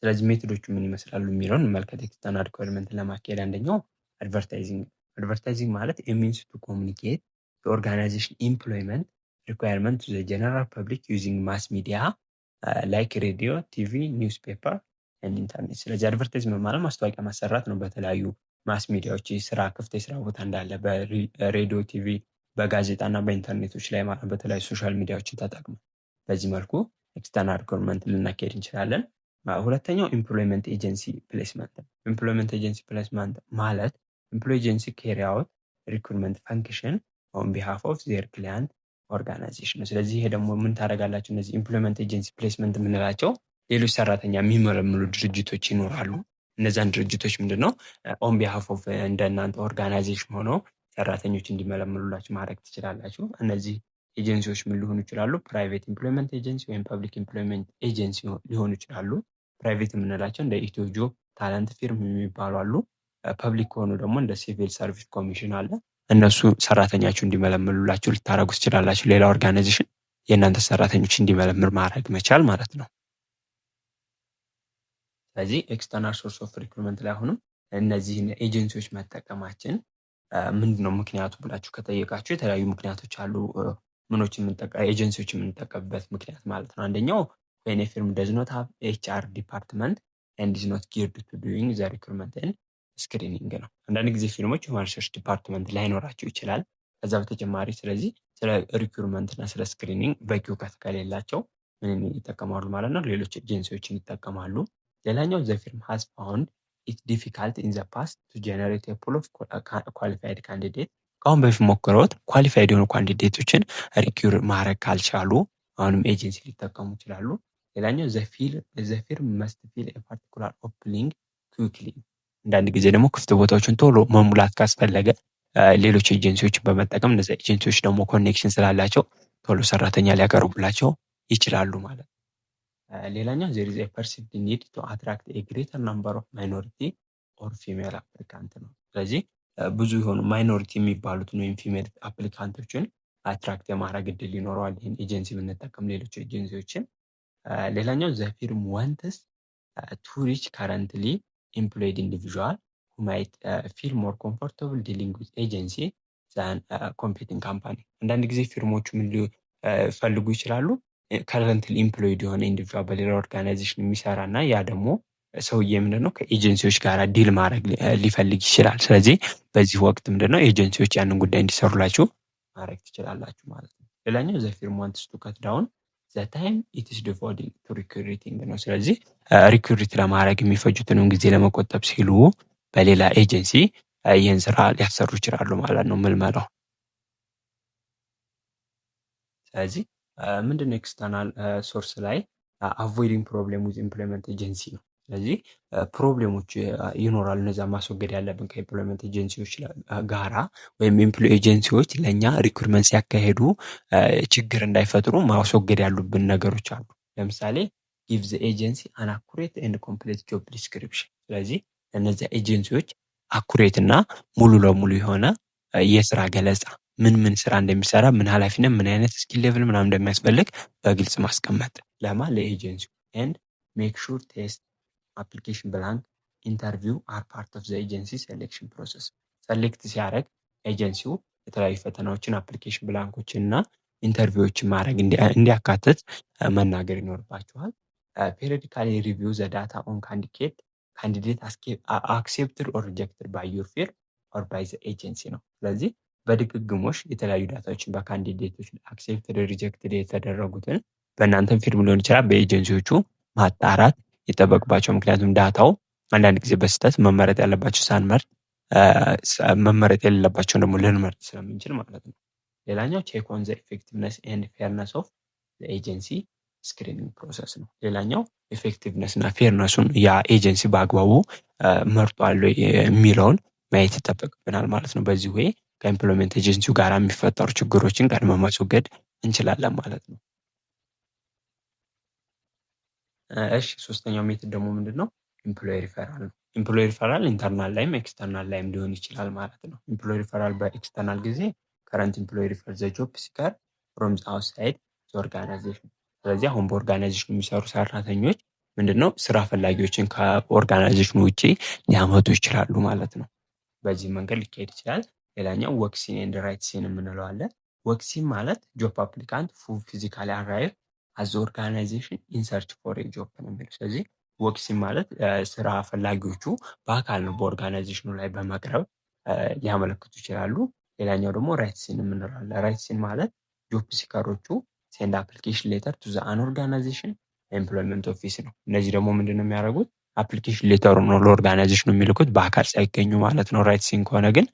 ስለዚህ ሜቶዶቹ ምን ይመስላሉ የሚለውን እንመልከት። ኤክስተርናል ሪኳየርመንትን ለማካሄድ አንደኛው አድቨርታይዚንግ ማለት ሚንስ ቱ ኮሚኒኬት ኦርጋናይዜሽን ኢምፕሎይመንት ሪኳየርመንት ቱ ዘ ጀነራል ፐብሊክ ዩዚንግ ማስ ሚዲያ ላይክ ሬዲዮ፣ ቲቪ፣ ኒውስ ፔፐር ኤንድ ኢንተርኔት። ስለዚህ አድቨርታይዝመንት ማለት ማስታወቂያ ማሰራት ነው በተለያዩ ማስ ሚዲያዎች ስራ ክፍት የስራ ቦታ እንዳለ በሬዲዮ፣ ቲቪ፣ በጋዜጣና በኢንተርኔቶች ላይ ማለት በተለያዩ ሶሻል ሚዲያዎችን ተጠቅመን በዚህ መልኩ ኤክስተርናል ሪክሩትመንት ልናካሄድ እንችላለን። ሁለተኛው ኢምፕሎይመንት ኤጀንሲ ፕሌስመንት ነው። ኢምፕሎይመንት ኤጀንሲ ፕሌስመንት ማለት employee agency carry out recruitment function on behalf of their client organization ነው። ስለዚህ ይሄ ደግሞ ምን ታደርጋላችሁ? እነዚህ ኢምፕሎይመንት ኤጀንሲ ፕሌስመንት የምንላቸው ሌሎች ሰራተኛ የሚመለምሉ ድርጅቶች ይኖራሉ። እነዛን ድርጅቶች ምንድነው ኦን ቢሃፍ ኦፍ እንደናንተ ኦርጋናይዜሽን ሆነው ሰራተኞች እንዲመለምሉላችሁ ማድረግ ትችላላችሁ። እነዚህ ኤጀንሲዎች ምን ሊሆኑ ይችላሉ? ፕራይቬት ኢምፕሎይመንት ኤጀንሲ ወይም ፐብሊክ ኢምፕሎይመንት ኤጀንሲ ሊሆኑ ይችላሉ። ፕራይቬት የምንላቸው እንደ ኢትዮ ጆብ፣ ታለንት ፊርም የሚባሉ አሉ። ፐብሊክ ከሆኑ ደግሞ እንደ ሲቪል ሰርቪስ ኮሚሽን አለ። እነሱ ሰራተኛችሁ እንዲመለምሉላችሁ ልታደርጉ ትችላላችሁ። ሌላ ኦርጋናይዜሽን የእናንተ ሰራተኞች እንዲመለምል ማድረግ መቻል ማለት ነው። ስለዚህ ኤክስተርናል ሶርስ ኦፍ ሪክሩትመንት ላይ አሁንም እነዚህን ኤጀንሲዎች መጠቀማችን ምንድነው ምክንያቱ ብላችሁ ከጠየቃችሁ የተለያዩ ምክንያቶች አሉ። ኤጀንሲዎች የምንጠቀምበት ምክንያት ማለት ነው። አንደኛው when a firm does not have HR department and is not geared to doing the recruitment and screening ነው። አንዳንድ ጊዜ ፊርሞች ሁማን ሪሶርስ ዲፓርትመንት ላይኖራቸው ይችላል። ከዛ በተጨማሪ ስለዚህ ስለ ሪክሩትመንት እና ስለ ስክሪኒንግ በቂ እውቀት ከሌላቸው ምን ይጠቀማሉ ማለት ነው? ሌሎች ኤጀንሲዎችን ይጠቀማሉ። ሌላኛው the firm has found it difficult in the past to generate a pool of qualified candidate ከአሁን በፊት ሞክረውት ኳሊፋይድ የሆኑ ካንዲዴቶችን ሪኩር ማድረግ ካልቻሉ አሁንም ኤጀንሲ ሊጠቀሙ ይችላሉ። ሌላኛው the firm must fill a particular opening quickly አንዳንድ ጊዜ ደግሞ ክፍት ቦታዎችን ቶሎ መሙላት ካስፈለገ ሌሎች ኤጀንሲዎችን በመጠቀም እነዚህ ኤጀንሲዎች ደግሞ ኮኔክሽን ስላላቸው ቶሎ ሰራተኛ ሊያቀርቡላቸው ይችላሉ ማለት ነው። ሌላኛው there is a perceived need to attract a greater number of minority or female applicant ነው። ስለዚህ ብዙ የሆኑ ማይኖሪቲ የሚባሉትን ወይም ፊሜል አፕሊካንቶችን አትራክት የማድረግ እድል ይኖረዋል ይህን ኤጀንሲ ብንጠቀም ሌሎች ኤጀንሲዎችን። ሌላኛው the firm wants to reach currently employed individual who might feel more comfortable dealing with agency than competing company አንዳንድ ጊዜ ፊርሞቹ ምን ሊፈልጉ ይችላሉ? currently employed የሆነ ኢንዲቪጁዋል በሌላ ኦርጋናይዜሽን የሚሰራና ያ ደግሞ ሰውዬ ምንድነው ከኤጀንሲዎች ጋር ዲል ማድረግ ሊፈልግ ይችላል። ስለዚህ በዚህ ወቅት ምንድነው ኤጀንሲዎች ያንን ጉዳይ እንዲሰሩላችሁ ማድረግ ትችላላችሁ ማለት ነው። ሌላኛው the firm wants to cut down the time it is devoting to recruiting ነው። ስለዚህ ሪክሩት ለማድረግ የሚፈጁትን ጊዜ ለመቆጠብ ሲሉ በሌላ ኤጀንሲ ይህን ስራ ሊያሰሩ ይችላሉ ማለት ነው ምልመላው። ስለዚህ ምንድነው ኤክስተርናል ሶርስ ላይ avoiding problem with employment agency ነው። ስለዚህ ፕሮብሌሞች ይኖራሉ። እነዛ ማስወገድ ያለብን ከኢምፕሎይመንት ኤጀንሲዎች ጋራ ወይም ኢምፕሎይ ኤጀንሲዎች ለኛ ሪክሩትመንት ሲያካሄዱ ችግር እንዳይፈጥሩ ማስወገድ ያሉብን ነገሮች አሉ። ለምሳሌ give the agency an accurate and complete job description ስለዚህ እነዚህ ኤጀንሲዎች አኩሬት እና ሙሉ ለሙሉ የሆነ የስራ ገለጻ ምን ስራ እንደሚሰራ ምን ኃላፊነት ምን አይነት ስኪል ሌቭል ምናምን እንደሚያስፈልግ በግልጽ ማስቀመጥ ለኤጀንሲው and make sure test application blank interview are part of the agency selection process select ሲያደርግ ኤጀንሲው የተለያዩ ፈተናዎችን አፕሊኬሽን ብላንኮችን እና ኢንተርቪዎችን ማድረግ እንዲያካትት መናገር ይኖርባቸዋል። periodically review the data on candidate accepted or rejected by your firm or by the agency ነው። ስለዚህ በድግግሞሽ የተለያዩ ዳታዎችን በካንዲዴቶች አክሴፕትድ ሪጀክትድ የተደረጉትን በእናንተም ፊርም ሊሆን ይችላል በኤጀንሲዎቹ ማጣራት ይጠበቅባቸው። ምክንያቱም ዳታው አንዳንድ ጊዜ በስህተት መመረጥ ያለባቸው ሳንመርጥ መመረጥ የሌለባቸውን ደግሞ ልንመርጥ ስለምንችል ማለት ነው። ሌላኛው check on the effectiveness and fairness of the agency screening process ነው። ሌላኛው effectiveness እና fairnessን ያ ኤጀንሲ በአግባቡ መርጧል የሚለውን ማየት ይጠበቅብናል ማለት ነው። በዚህ ወይ ከኢምፕሎይመንት ኤጀንሲው ጋር የሚፈጠሩ ችግሮችን ቀድመን ማስወገድ እንችላለን ማለት ነው። እሺ ሶስተኛው ሜትድ ደግሞ ምንድነው? ኤምፕሎይ ሪፈራል ነው። ኤምፕሎይ ሪፈራል ኢንተርናል ላይም ኤክስተርናል ላይም ሊሆን ይችላል ማለት ነው። ኤምፕሎይ ሪፈራል በኤክስተርናል ጊዜ current employee refer the job seeker from outside the organization ስለዚህ አሁን በኦርጋናይዜሽኑ የሚሰሩ ሰራተኞች ምንድነው ስራ ፈላጊዎችን ከኦርጋናይዜሽኑ ውጪ ሊያመጡ ይችላሉ ማለት ነው። በዚህ መንገድ ሊካሄድ ይችላል። ሌላኛው ወክሲን ኤንድ ራይትሲን የምንለው አለ። ወክሲን ማለት ጆብ አፕሊካንት ፉል ፊዚካሊ አራይቭ አዝ ኦርጋናይዜሽን ኢን ሰርች ፎር ኤ ጆብ ነው የሚለው። ስለዚህ ወክሲን ማለት ስራ ፈላጊዎቹ በአካል ነው በኦርጋናይዜሽኑ ላይ በመቅረብ ሊያመለክቱ ይችላሉ። ሌላኛው ደግሞ ራይትሲን የምንለው አለ። ራይትሲን ማለት ጆብ ሲከሮቹ ሴንድ አፕሊኬሽን ሌተር ቱ ዘ አን ኦርጋናይዜሽን ኤምፕሎይመንት ኦፊስ ነው። እነዚህ ደግሞ ምንድነው የሚያደርጉት? አፕሊኬሽን ሌተሩ ነው ለኦርጋናይዜሽኑ የሚልኩት በአካል ሳይገኙ ማለት ነው። ራይት ሲን ከሆነ ግን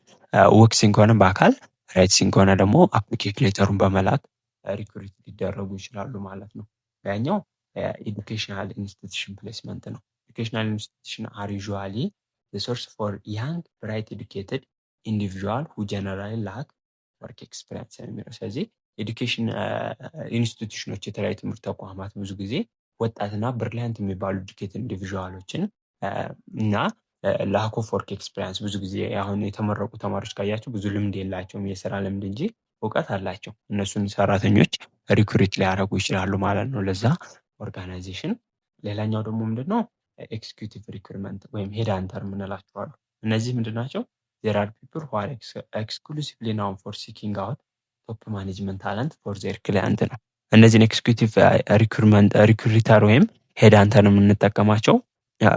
ወርክ ሲን ከሆነ በአካል ራይት ሲን ከሆነ ደግሞ አፕሊኬሽን ሌተሩን በመላክ ሪክሩት ሊደረጉ ይችላሉ ማለት ነው። ያኛው ኤዱኬሽናል ኢንስቲትዩሽን ፕሌስመንት ነው። ኤዱኬሽናል ኢንስቲትዩሽን አር ዩዥዋሊ ሶርስ ፎር ያንግ ብራይት ኤዱኬትድ ኢንዲቪዥዋል ሁ ጀነራሊ ላክ ወርክ ኤክስፒሪንስ ነው የሚለው። ስለዚህ ኤዱኬሽን ኢንስቲትዩሽኖች የተለያዩ ትምህርት ተቋማት ብዙ ጊዜ ወጣትና ብሪሊያንት የሚባሉ ኤዱኬትድ ኢንዲቪዥዋሎችን እና ላክ ኦፍ ወርክ ኤክስፒሪንስ ብዙ ጊዜ አሁን የተመረቁ ተማሪዎች ካያቸው ብዙ ልምድ የላቸውም የስራ ልምድ እንጂ እውቀት አላቸው። እነሱን ሰራተኞች ሪክሩት ሊያደርጉ ይችላሉ ማለት ነው ለዛ ኦርጋናይዜሽን። ሌላኛው ደግሞ ምንድነው ኤክስኪዩቲቭ ሪክሩትመንት ወይም ሄድ ሃንተር የምንላቸው አሉ። እነዚህ ምንድን ናቸው? ዜር አር ፒፕል ሁ አር ኤክስክሉሲቭሊ ናውን ፎር ሲኪንግ አውት ቶፕ ማኔጅመንት ታለንት ፎር ዜር ክላይንት ነው። እነዚህን ኤክስኪዩቲቭ ሪክሩተር ወይም ሄድ ሃንተር የምንጠቀማቸው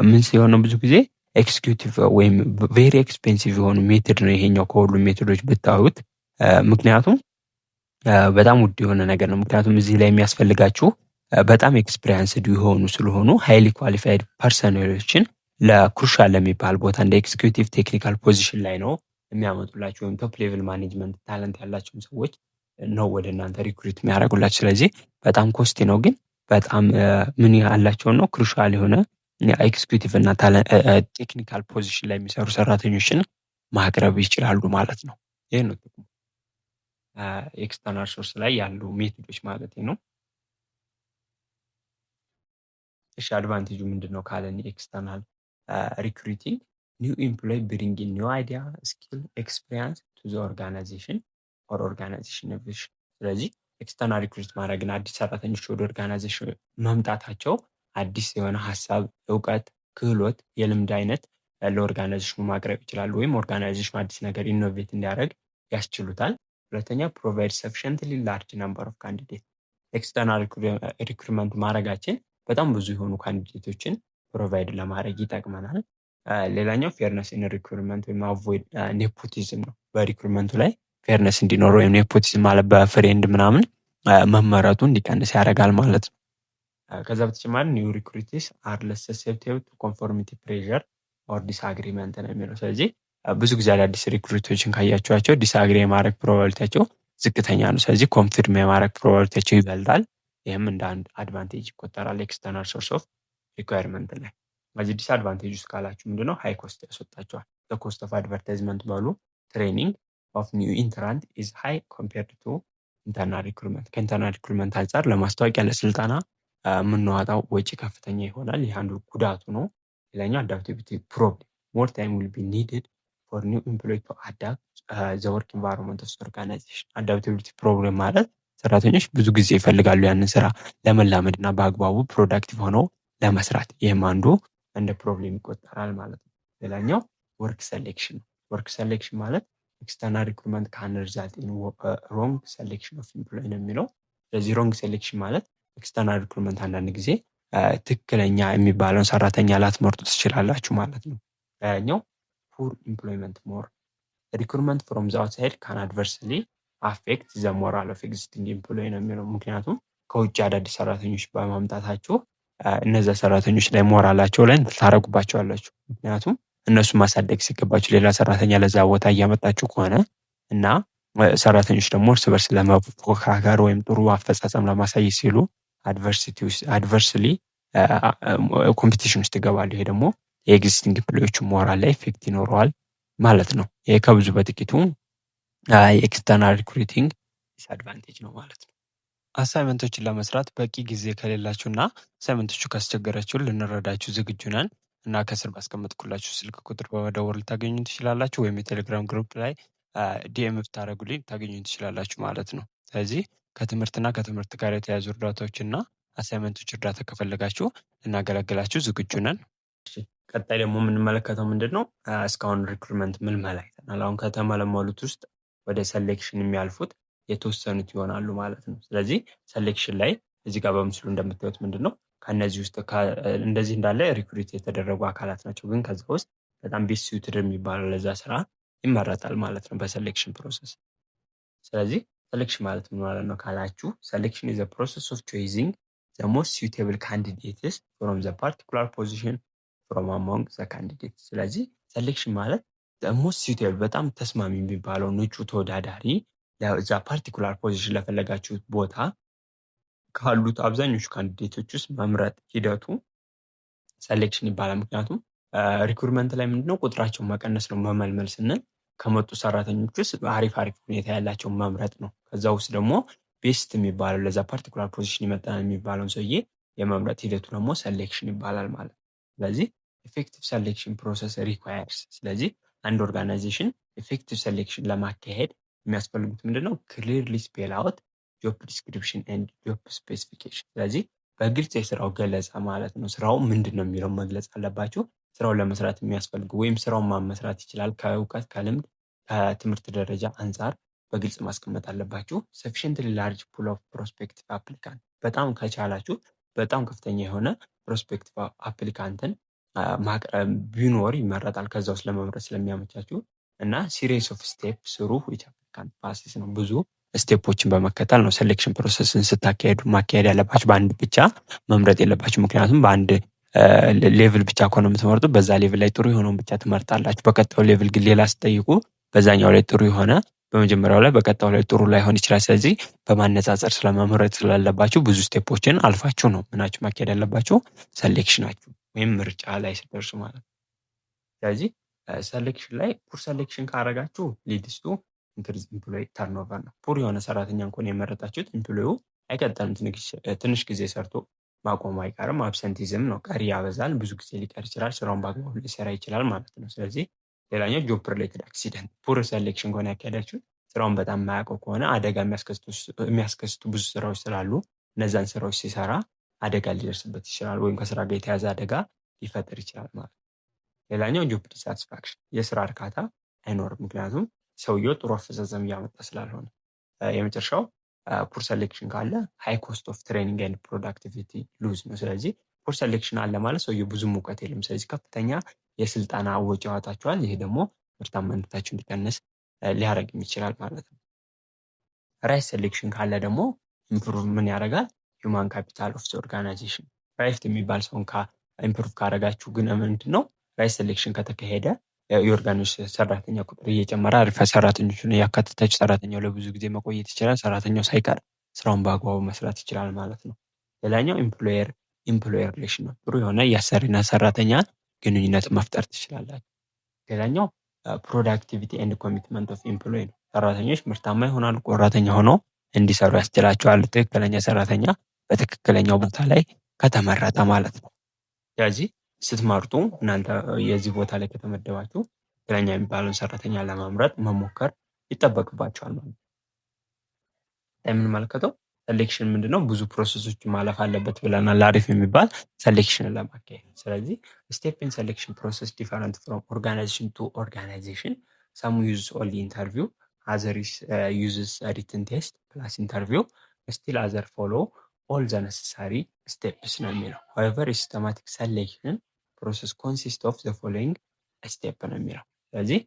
ምን ሲሆን ነው? ብዙ ጊዜ ኤክስኪዩቲቭ ወይም ቬሪ ኤክስፔንሲቭ የሆኑ ሜትድ ነው ይሄኛው ከሁሉም ሜትዶች ብታዩት። ምክንያቱም በጣም ውድ የሆነ ነገር ነው። ምክንያቱም እዚህ ላይ የሚያስፈልጋችሁ በጣም ኤክስፒሪየንስድ የሆኑ ስለሆኑ ሃይሊ ኳሊፋይድ ፐርሰናሎችን ለክሩሻል ለሚባል ቦታ እንደ ኤክስኪዩቲቭ ቴክኒካል ፖዚሽን ላይ ነው የሚያመጡላችሁ ወይም ቶፕ ሌቭል ማኔጅመንት ታለንት ያላቸውን ሰዎች ነው ወደ እናንተ ሪክሩት የሚያደርጉላችሁ። ስለዚህ በጣም ኮስቲ ነው፣ ግን በጣም ምን ያላቸውን ነው ክሩሻል የሆነ ኤክስኪዩቲቭ እና ቴክኒካል ፖዚሽን ላይ የሚሰሩ ሰራተኞችን ማቅረብ ይችላሉ ማለት ነው። ይህ ነው ጥቅሙ ኤክስተርናል ሶርስ ላይ ያሉ ሜቶዶች ማለት ነው። እሺ አድቫንቴጁ ምንድነው ካለን ኤክስተርናል ሪክሩቲንግ ኒው ኤምፕሎይ ብሪንግ ኢን ኒው አይዲያ ስኪል ኤክስፒሪየንስ ቱ ዘ ኦርጋናይዜሽን ኦር ኦርጋናይዜሽን ቪዥን። ስለዚህ ኤክስተርናል ሪክሩት ማድረግና አዲስ ሰራተኞች ወደ ኦርጋናይዜሽን መምጣታቸው አዲስ የሆነ ሀሳብ፣ እውቀት፣ ክህሎት፣ የልምድ አይነት ለኦርጋናይዜሽኑ ማቅረብ ይችላሉ ወይም ኦርጋናይዜሽኑ አዲስ ነገር ኢኖቬት እንዲያደርግ ያስችሉታል። ሁለተኛ ፕሮቫይድ ሰፊሽንትሊ ላርጅ ነምበር ኦፍ ካንዲዴት። ኤክስተርናል ሪክሩትመንት ማድረጋችን በጣም ብዙ የሆኑ ካንዲዴቶችን ፕሮቫይድ ለማድረግ ይጠቅመናል። ሌላኛው ፌርነስ ኢን ሪክሩትመንት ወይም አቮይድ ኔፖቲዝም ነው። በሪክሩትመንቱ ላይ ፌርነስ እንዲኖር ወይም ኔፖቲዝም ማለት በፍሬንድ ምናምን መመረቱ እንዲቀንስ ያደርጋል ማለት ነው። ከዛ በተጨማሪ ኒው ሪክሩቲስ አር ለስ ሰሴፕቲብል ቱ ኮንፎርሚቲ ፕሬዠር ኦር ዲስአግሪመንት ነው የሚለው። ስለዚህ ብዙ ጊዜ አዳዲስ ሪክሩቶችን ካያቸዋቸው ዲስአግሪ የማድረግ ፕሮባቢሊቲያቸው ዝቅተኛ ነው። ስለዚህ ኮንፊርም የማድረግ ፕሮባቢሊቲያቸው ይበልጣል። ይህም እንደ አንድ አድቫንቴጅ ይቆጠራል ኤክስተርናል ሶርስ ኦፍ ሪኳየርመንት ላይ። በዚህ ዲስአድቫንቴጅ ውስጥ ካላችሁ ምንድነው ሃይ ኮስት ያስወጣቸዋል። ኮስት ኦፍ አድቨርታይዝመንት በሉ ትሬኒንግ ኦፍ ኒው ኢንትራንት ኢዝ ሃይ ኮምፔርድ ቱ ኢንተርናል ሪክሩትመንት። ከኢንተርናል ሪክሩትመንት አንጻር ለማስታወቂያ ለስልጠና የምንዋጣው ወጪ ከፍተኛ ይሆናል። ይህ አንዱ ጉዳቱ ነው። ሌላኛው አዳፕቲቪቲ ፕሮብሌም ሞር ታይም ዊል ቢ ኒድድ ፎር ኒው ኤምፕሎይ ቱ አዳፕት ዘ ወርክ ኢንቫይሮንመንት ኦፍ ኦርጋናይዜሽን። አዳፕቲቪቲ ፕሮብሌም ማለት ሰራተኞች ብዙ ጊዜ ይፈልጋሉ ያንን ስራ ለመላመድ እና በአግባቡ ፕሮዳክቲቭ ሆነው ለመስራት። ይህም አንዱ እንደ ፕሮብሌም ይቆጠራል ማለት ነው። ሌላኛው ወርክ ሴሌክሽን። ወርክ ሴሌክሽን ማለት ኤክስተርናል ሪክሩትመንት ካን ሪዛልት ኢን ሮንግ ሴሌክሽን ኦፍ ኤምፕሎይ ነው የሚለው። ስለዚህ ሮንግ ሴሌክሽን ማለት ኤክስተርናል ሪክሩትመንት አንዳንድ ጊዜ ትክክለኛ የሚባለውን ሰራተኛ ላትመርጡ ትችላላችሁ ማለት ነው። ሌላኛው ፑር ኢምፕሎይመንት ሞር ሪክሩትመንት ፍሮም ዘ አውትሳይድ ካን አድቨርስሊ አፌክት ዘ ሞራል ኦፍ ኤግዚስቲንግ ኤምፕሎይ ነው የሚለው። ምክንያቱም ከውጭ አዳዲስ ሰራተኞች በማምጣታችሁ እነዛ ሰራተኞች ላይ ሞራላቸው ላይ ታረጉባቸዋላችሁ። ምክንያቱም እነሱ ማሳደግ ሲገባችሁ ሌላ ሰራተኛ ለዛ ቦታ እያመጣችሁ ከሆነ እና ሰራተኞች ደግሞ እርስ በርስ ለመፎካከር ወይም ጥሩ አፈጻጸም ለማሳየት ሲሉ አድቨርስሊ ኮምፒቲሽን ውስጥ ይገባሉ። ይሄ ደግሞ የኤግዚስቲንግ ኤምፕሎዮቹ ሞራል ላይ ኢፌክት ይኖረዋል ማለት ነው። ይሄ ከብዙ በጥቂቱ የኤክስተርናል ሪክሩቲንግ ዲስአድቫንቴጅ ነው ማለት ነው። አሳይመንቶችን ለመስራት በቂ ጊዜ ከሌላችሁና አሳይመንቶቹ ካስቸገራችሁ ልንረዳችሁ ዝግጁ ነን እና ከስር ባስቀመጥኩላችሁ ስልክ ቁጥር በመደወል ልታገኙ ትችላላችሁ፣ ወይም የቴሌግራም ግሩፕ ላይ ዲኤም ብታደርጉልኝ ልታገኙ ትችላላችሁ ማለት ነው። ስለዚህ ከትምህርትና ከትምህርት ጋር የተያዙ እርዳታዎችና አሳይመንቶች እርዳታ ከፈለጋችሁ ልናገለግላችሁ ዝግጁ ነን። ቀጣይ ደግሞ የምንመለከተው ምንድን ነው? እስካሁን ሪክሩትመንት ምልመላ አይተናል። አሁን ከተመለመሉት ውስጥ ወደ ሴሌክሽን የሚያልፉት የተወሰኑት ይሆናሉ ማለት ነው። ስለዚህ ሴሌክሽን ላይ እዚህ ጋር በምስሉ እንደምታዩት ምንድን ነው ከእነዚህ ውስጥ እንደዚህ እንዳለ ሪክሩት የተደረጉ አካላት ናቸው። ግን ከዛ ውስጥ በጣም ቤስት ሱትድ የሚባለው ለዛ ስራ ይመረጣል ማለት ነው በሴሌክሽን ፕሮሰስ። ስለዚህ ሴሌክሽን ማለት ምን ማለት ነው ካላችሁ፣ ሴሌክሽን ኢዝ ዘ ፕሮሰስ ኦፍ ቾይዚንግ ዘ ሞስት ሱቴብል ካንዲዴትስ ፍሮም ዘ ፓርቲኩላር ፖዚሽን from among the candidates። ስለዚህ ሴሌክሽን ማለት ሞስት suitable በጣም ተስማሚ የሚባለው ንጩ ተወዳዳሪ ለዛ ፓርቲኩላር ፖዚሽን ለፈለጋችሁት ቦታ ካሉት አብዛኞቹ ካንዲዴቶች ውስጥ መምረጥ ሂደቱ ሴሌክሽን ይባላል። ምክንያቱም ሪክሩትመንት ላይ ምንድነው ቁጥራቸውን መቀነስ ነው። መመልመል ስንል ከመጡ ሰራተኞች ውስጥ አሪፍ ሁኔታ ያላቸውን መምረጥ ነው። ከዛ ውስጥ ደግሞ ቤስት የሚባለው ለዛ ፓርቲኩላር ፖዚሽን ይመጣል የሚባለውን ሰውዬ የመምረጥ ሂደቱ ደግሞ ሴሌክሽን ይባላል ማለት ነው። ስለዚህ ኤፌክቲቭ ሴሌክሽን ፕሮሰስ ሪኳየርስ። ስለዚህ አንድ ኦርጋናይዜሽን ኤፌክቲቭ ሴሌክሽን ለማካሄድ የሚያስፈልጉት ምንድነው? ክሊርሊ ስፔል አውት ጆብ ዲስክሪፕሽን ኤንድ ጆብ ስፔሲፊኬሽን። ስለዚህ በግልጽ የስራው ገለጻ ማለት ነው። ስራው ምንድን ነው የሚለው መግለጽ አለባችሁ። ስራውን ለመስራት የሚያስፈልጉ ወይም ስራውን ማን መስራት ይችላል ከእውቀት ከልምድ ከትምህርት ደረጃ አንጻር በግልጽ ማስቀመጥ አለባችሁ። ሰፊሽንትሊ ላርጅ ፑል ኦፍ ፕሮስፔክቲቭ አፕሊካንት፣ በጣም ከቻላችሁ በጣም ከፍተኛ የሆነ ፕሮስፔክቲቭ አፕሊካንትን ማቅረብ ቢኖር ይመረጣል። ከዛ ውስጥ ለመምረጥ ስለሚያመቻችሁ እና ሲሪየስ ኦፍ ስቴፕ ስሩ ዊች አፕሊካንት ፓስስ ነው። ብዙ ስቴፖችን በመከተል ነው ሴሌክሽን ፕሮሰስን ስታካሄዱ ማካሄድ ያለባችሁ። በአንድ ብቻ መምረጥ የለባችሁ። ምክንያቱም በአንድ ሌቭል ብቻ ከሆነ የምትመርጡ በዛ ሌቭል ላይ ጥሩ የሆነውን ብቻ ትመርጣላችሁ። በቀጣዩ ሌቭል ግን ሌላ ስጠይቁ በዛኛው ላይ ጥሩ የሆነ በመጀመሪያው ላይ በቀጣዩ ላይ ጥሩ ላይሆን ይችላል። ስለዚህ በማነጻጸር ስለመምረጥ ስላለባችሁ ብዙ ስቴፖችን አልፋችሁ ነው ምናችሁ ማካሄድ ያለባችሁ ሴሌክሽናችሁ ወይም ምርጫ ላይ ስትደርሱ ማለት ነው። ስለዚህ ሴሌክሽን ላይ ፑር ሴሌክሽን ካረጋችሁ ሊድስ ቱ ኢንክሪዝ ኢምፕሎይ ተርኖቨር ነው። ፑር የሆነ ሰራተኛ እንኳን የመረጣችሁት ኢምፕሎዩ አይቀጥልም። ትንሽ ጊዜ ሰርቶ ማቆም አይቀርም። አብሰንቲዝም ነው፣ ቀሪ ያበዛል። ብዙ ጊዜ ሊቀር ይችላል። ስራውን በአግባቡ ሊሰራ ይችላል ማለት ነው። ስለዚህ ሌላኛው ጆብ ሪሌትድ አክሲደንት። ፑር ሴሌክሽን ከሆነ ያካሄዳችሁ ስራውን በጣም የማያውቀው ከሆነ አደጋ የሚያስከስቱ ብዙ ስራዎች ስላሉ እነዛን ስራዎች ሲሰራ አደጋ ሊደርስበት ይችላል፣ ወይም ከስራ ጋር የተያዘ አደጋ ሊፈጠር ይችላል ማለት ነው። ሌላኛው ጆብ ዲሳቲስፋክሽን፣ የስራ እርካታ አይኖርም፣ ምክንያቱም ሰውየው ጥሩ አፈጻጸም እያመጣ ስላልሆነ። የመጨረሻው ፑር ሴሌክሽን ካለ ሃይ ኮስት ኦፍ ትሬኒንግ ኤንድ ፕሮዳክቲቪቲ ሉዝ ነው። ስለዚህ ፑር ሴሌክሽን አለ ማለት ሰውየው ብዙም እውቀት የለም። ስለዚህ ከፍተኛ የስልጠና ወጪ ያወጣቸዋል። ይሄ ደግሞ ምርታማነታቸው እንዲቀንስ ሊያደርግም ይችላል ማለት ነው። ራይት ሴሌክሽን ካለ ደግሞ ኢምፕሩቭ ምን ያደርጋል? ሂውማን ካፒታል ኦፍ ኦርጋናይዜሽን። ራይት የሚባል ሰውን ኢምፕሩቭ ካደረጋችሁ ግን ምንድን ነው ራይት ሴሌክሽን ከተካሄደ የኦርጋናይዜሽን ሰራተኛ ቁጥር እየጨመረ አሪፍ ሰራተኞችን ያካተታችሁ ሰራተኛው ለብዙ ጊዜ መቆየት ይችላል። ሰራተኛው ሳይቀር ስራውን በአግባቡ መስራት ይችላል ማለት ነው። ሌላኛው ኢምፕሎየር ሪሌሽን ነው። ጥሩ የሆነ የአሰሪና ሰራተኛ ግንኙነት መፍጠር ትችላላችሁ። ሌላኛው ፕሮዳክቲቪቲ ኤንድ ኮሚትመንት ኦፍ ኤምፕሎይ ነው። ሰራተኞች ምርታማ ይሆናሉ፣ ቆራተኛ ሆነው እንዲሰሩ ያስችላቸዋል። ትክክለኛ ሰራተኛ በትክክለኛው ቦታ ላይ ከተመረጠ ማለት ነው። ስለዚህ ስትመርጡ እናንተ የዚህ ቦታ ላይ ከተመደባችሁ ትክክለኛ የሚባለውን ሰራተኛ ለመምረጥ መሞከር ይጠበቅባቸዋል ማለት ነው። የምንመለከተው ሴሌክሽን ምንድነው? ብዙ ፕሮሰሶች ማለፍ አለበት ብለናል አሪፍ የሚባል ሴሌክሽን ለማካሄድ። ስለዚህ ስቴፕ ኢን ሴሌክሽን ፕሮሰስ ዲፈረንት ፍሮም ኦርጋናይዜሽን ቱ ኦርጋናይዜሽን። ሰም ዩዝ ኦንሊ ኢንተርቪው፣ አዘርስ ዩዝስ ሪትን ቴስት ፕላስ ኢንተርቪው፣ ስቲል አዘር ፎሎ ኦል ዘ ነሰሳሪ ስቴፕስ ነው የሚለው። ሆዌቨር ሲስተማቲክ ሴሌክሽን ፕሮሰስ ኮንሲስት ኦፍ ዘ ፎሎዊንግ ስቴፕ ነው የሚለው። ስለዚህ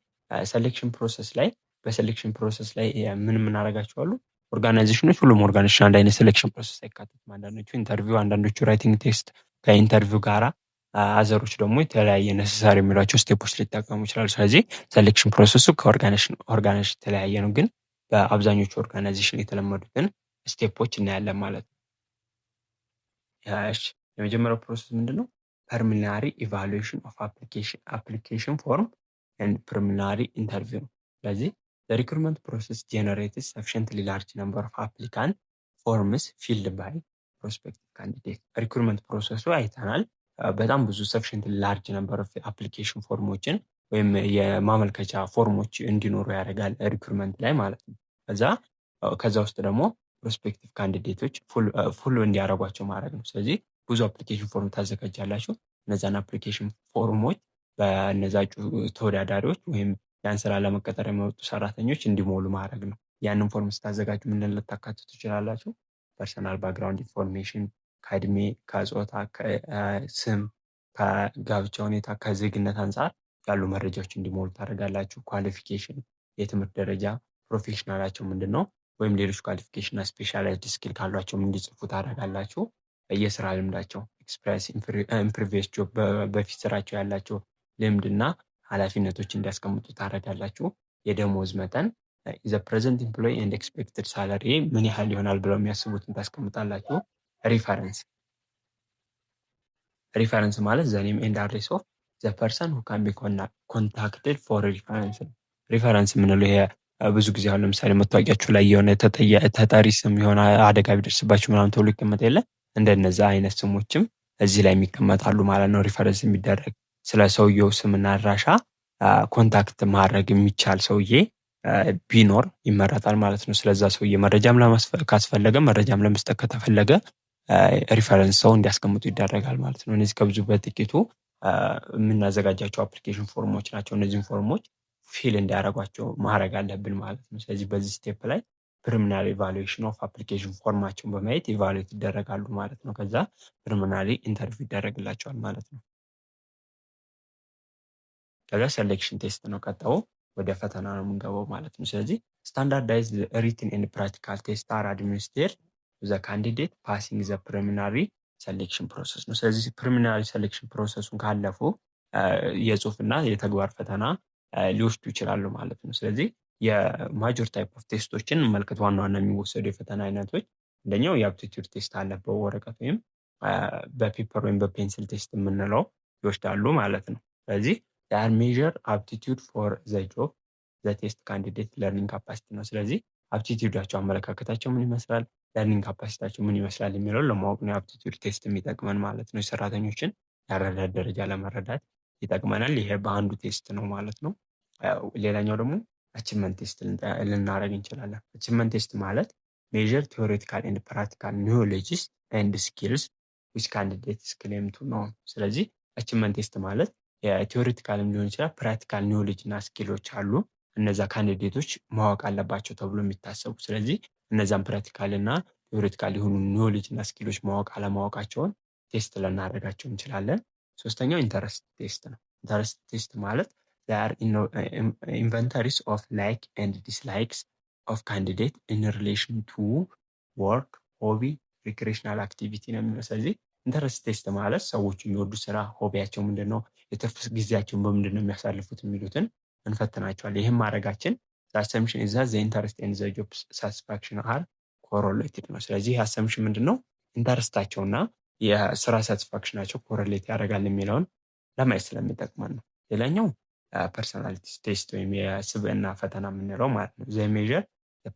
ሴሌክሽን ፕሮሰስ ላይ በሴሌክሽን ፕሮሰስ ላይ ምን አደርጋቸው አሉ ኦርጋናይዜሽኖች። ሁሉም ኦርጋናይዜሽን አንድ አይነት ሴሌክሽን ፕሮሰስ አይካተትም። አንዳንዶቹ ኢንተርቪው፣ አንዳንዶቹ ራይቲንግ ቴስት ከኢንተርቪው ጋራ፣ አዘሮች ደግሞ የተለያየ ነሰሳሪ የሚሏቸው ስቴፖች ሊጠቀሙ ይችላሉ። ስለዚህ ሴሌክሽን ፕሮሰሱ ከኦርጋናይዜሽን የተለያየ ነው፣ ግን በአብዛኞቹ ኦርጋናይዜሽን የተለመዱትን ስቴፖች እናያለን ማለት ነው። የመጀመሪያው ፕሮሰስ ምንድነው? ፕሪሊሚናሪ ኢቫሉዌሽን ኦፍ አፕሊኬሽን ፎርም ኤንድ ፕሪሊሚናሪ ኢንተርቪው ነው። ስለዚህ the recruitment process generates sufficiently large number of applicant forms filled by prospective candidate። ሪክሩትመንት ፕሮሰሱ አይተናል። በጣም ብዙ sufficiently large number of application ፎርሞችን ወይም የማመልከቻ ፎርሞች እንዲኖሩ ያደርጋል ሪክሩትመንት ላይ ማለት ነው። ከዛ ውስጥ ደግሞ ፕሮስፔክቲቭ ካንዲዴቶች ፉል እንዲያደርጓቸው ማድረግ ነው። ስለዚህ ብዙ አፕሊኬሽን ፎርም ታዘጋጃላችሁ። እነዛን አፕሊኬሽን ፎርሞች በነዛ ተወዳዳሪዎች ወይም ያን ስራ ለመቀጠር የሚወጡ ሰራተኞች እንዲሞሉ ማድረግ ነው። ያንን ፎርም ስታዘጋጁ ምን ልታካትቱ ትችላላችሁ? ፐርሰናል ባክግራውንድ ኢንፎርሜሽን፣ ከእድሜ፣ ከጾታ፣ ከስም፣ ከጋብቻ ሁኔታ፣ ከዜግነት አንጻር ያሉ መረጃዎች እንዲሞሉ ታደርጋላችሁ። ኳሊፊኬሽን፣ የትምህርት ደረጃ፣ ፕሮፌሽናላቸው ምንድን ነው ወይም ሌሎች ኳሊፊኬሽንና ስፔሻላይዝድ ስኪል ካሏቸውም እንዲጽፉ ታደርጋላችሁ። የስራ ልምዳቸው ኤክስፕረስ ኢምፕሪቪየስ ጆብ በፊት ስራቸው ያላቸው ልምድና ኃላፊነቶች እንዲያስቀምጡ ታደርጋላችሁ። የደሞዝ መጠን ዘ ፕሬዘንት ኢምፕሎይ ኤንድ ኤክስፔክትድ ሳላሪ ምን ያህል ይሆናል ብለው የሚያስቡትን ታስቀምጣላችሁ። ሪፈረንስ ማለት ዘ ኔም ኤንድ አድሬስ ኦፍ ዘ ፐርሰን ሁ ካን ቢ ኮንታክትድ ፎር ሪፈረንስ ነው። ሪፈረንስ የምንለው ይሄ ብዙ ጊዜ አሁን ለምሳሌ መታወቂያችሁ ላይ የሆነ ተጠሪ ስም የሆነ አደጋ ቢደርስባችሁ ምናምን ተብሎ ይቀመጥ የለ እንደነዛ አይነት ስሞችም እዚህ ላይ የሚቀመጣሉ ማለት ነው። ሪፈረንስ የሚደረግ ስለ ሰውየው ስምና አድራሻ ኮንታክት ማድረግ የሚቻል ሰውዬ ቢኖር ይመረጣል ማለት ነው። ስለዛ ሰውዬ መረጃም ካስፈለገ መረጃም ለመስጠት ከተፈለገ ሪፈረንስ ሰው እንዲያስቀምጡ ይደረጋል ማለት ነው። እነዚህ ከብዙ በጥቂቱ የምናዘጋጃቸው አፕሊኬሽን ፎርሞች ናቸው። እነዚህን ፎርሞች ፊል እንዲያደርጓቸው ማድረግ አለብን ማለት ነው። ስለዚህ በዚህ ስቴፕ ላይ ፕሪሚናሪ ኢቫሉዌሽን ኦፍ አፕሊኬሽን ፎርማቸውን በማየት ኢቫሉዌት ይደረጋሉ ማለት ነው። ከዛ ፕሪሚናሪ ኢንተርቪው ይደረግላቸዋል ማለት ነው። ከዛ ሴሌክሽን ቴስት ነው ቀጣው ወደ ፈተና ነው የምንገባው ማለት ነው። ስለዚህ ስታንዳርዳይዝድ ሪትን ኤንድ ፕራክቲካል ቴስት አር አድሚኒስትሬትድ ዘ ካንዲዴት ፓሲንግ ዘ ፕሪሚናሪ ሴሌክሽን ፕሮሰስ ነው። ስለዚህ ፕሪሚናሪ ሴሌክሽን ፕሮሰሱን ካለፉ የጽሁፍና የተግባር ፈተና ሊወስዱ ይችላሉ ማለት ነው። ስለዚህ የማጆር ታይፕ ኦፍ ቴስቶችን መልከት ዋና ዋና የሚወሰዱ የፈተና አይነቶች አንደኛው የአፕቲቲዩድ ቴስት አለ። በወረቀት ወይም በፔፐር ወይም በፔንሲል ቴስት የምንለው ይወስዳሉ ማለት ነው። ስለዚህ ዳር ሜዥር አፕቲቲዩድ ፎር ዘ ጆብ ዘ ቴስት ካንዲዴት ለርኒንግ ካፓሲቲ ነው። ስለዚህ አፕቲቲዩዳቸው አመለካከታቸው ምን ይመስላል፣ ለርኒንግ ካፓሲቲያቸው ምን ይመስላል የሚለውን ለማወቅ ነው የአፕቲቲዩድ ቴስት የሚጠቅመን ማለት ነው። የሰራተኞችን ያረዳድ ደረጃ ለመረዳት ይጠቅመናል። ይሄ በአንዱ ቴስት ነው ማለት ነው። ሌላኛው ደግሞ አቺቭመንት ቴስት ልናደርግ እንችላለን። አቺቭመንት ቴስት ማለት ሜዥር ቲዎሬቲካል ኤንድ ፕራክቲካል ኖሌጅስ ኤንድ ስኪልስ ዊች ካንዲዴትስ ክሌም ቱ ኖው። ስለዚህ አቺቭመንት ቴስት ማለት የቲዎሬቲካልም ሊሆን ይችላል ፕራክቲካል ኖሌጅ እና ስኪሎች አሉ እነዛ ካንዲዴቶች ማወቅ አለባቸው ተብሎ የሚታሰቡ። ስለዚህ እነዛን ፕራክቲካል እና ቲዎሬቲካል የሆኑ ኖሌጅ እና ስኪሎች ማወቅ አለማወቃቸውን ቴስት ልናደርጋቸው እንችላለን። ሶስተኛው ኢንተረስት ቴስት ነው። ኢንተረስት ቴስት ማለት ኢንቨንተሪስ ኦፍ ላይክ ኤንድ ዲስላይክስ ኦፍ ካንዲዴት ኢን ሪሌሽን ቱ ወርክ፣ ሆቢ፣ ሪክሬሽናል አክቲቪቲ ነው የሚለው። ስለዚህ ኢንተረስት ቴስት ማለት ሰዎች የሚወዱት ስራ፣ ሆቢያቸው ምንድን ነው፣ የትርፍ ጊዜያቸውን በምንድን ነው የሚያሳልፉት የሚሉትን እንፈትናቸዋለን። ይህም ማድረጋችን አሰምሽን ኢዝ ዘ ኢንተረስት ኤንድ ዘ ጆብ ሳቲስፋክሽን አር ኮሮሌትድ ነው። ስለዚህ አሰምሽን ምንድን ነው ኢንተረስታቸውና የስራ ሳቲስፋክሽናቸው ኮረሌት ያደርጋል የሚለውን ለማየት ስለሚጠቅመን ነው። ሌላኛው ፐርሶናሊቲ ቴስት ወይም የስብዕና ፈተና የምንለው ማለት ነው። ዘ ሜዥር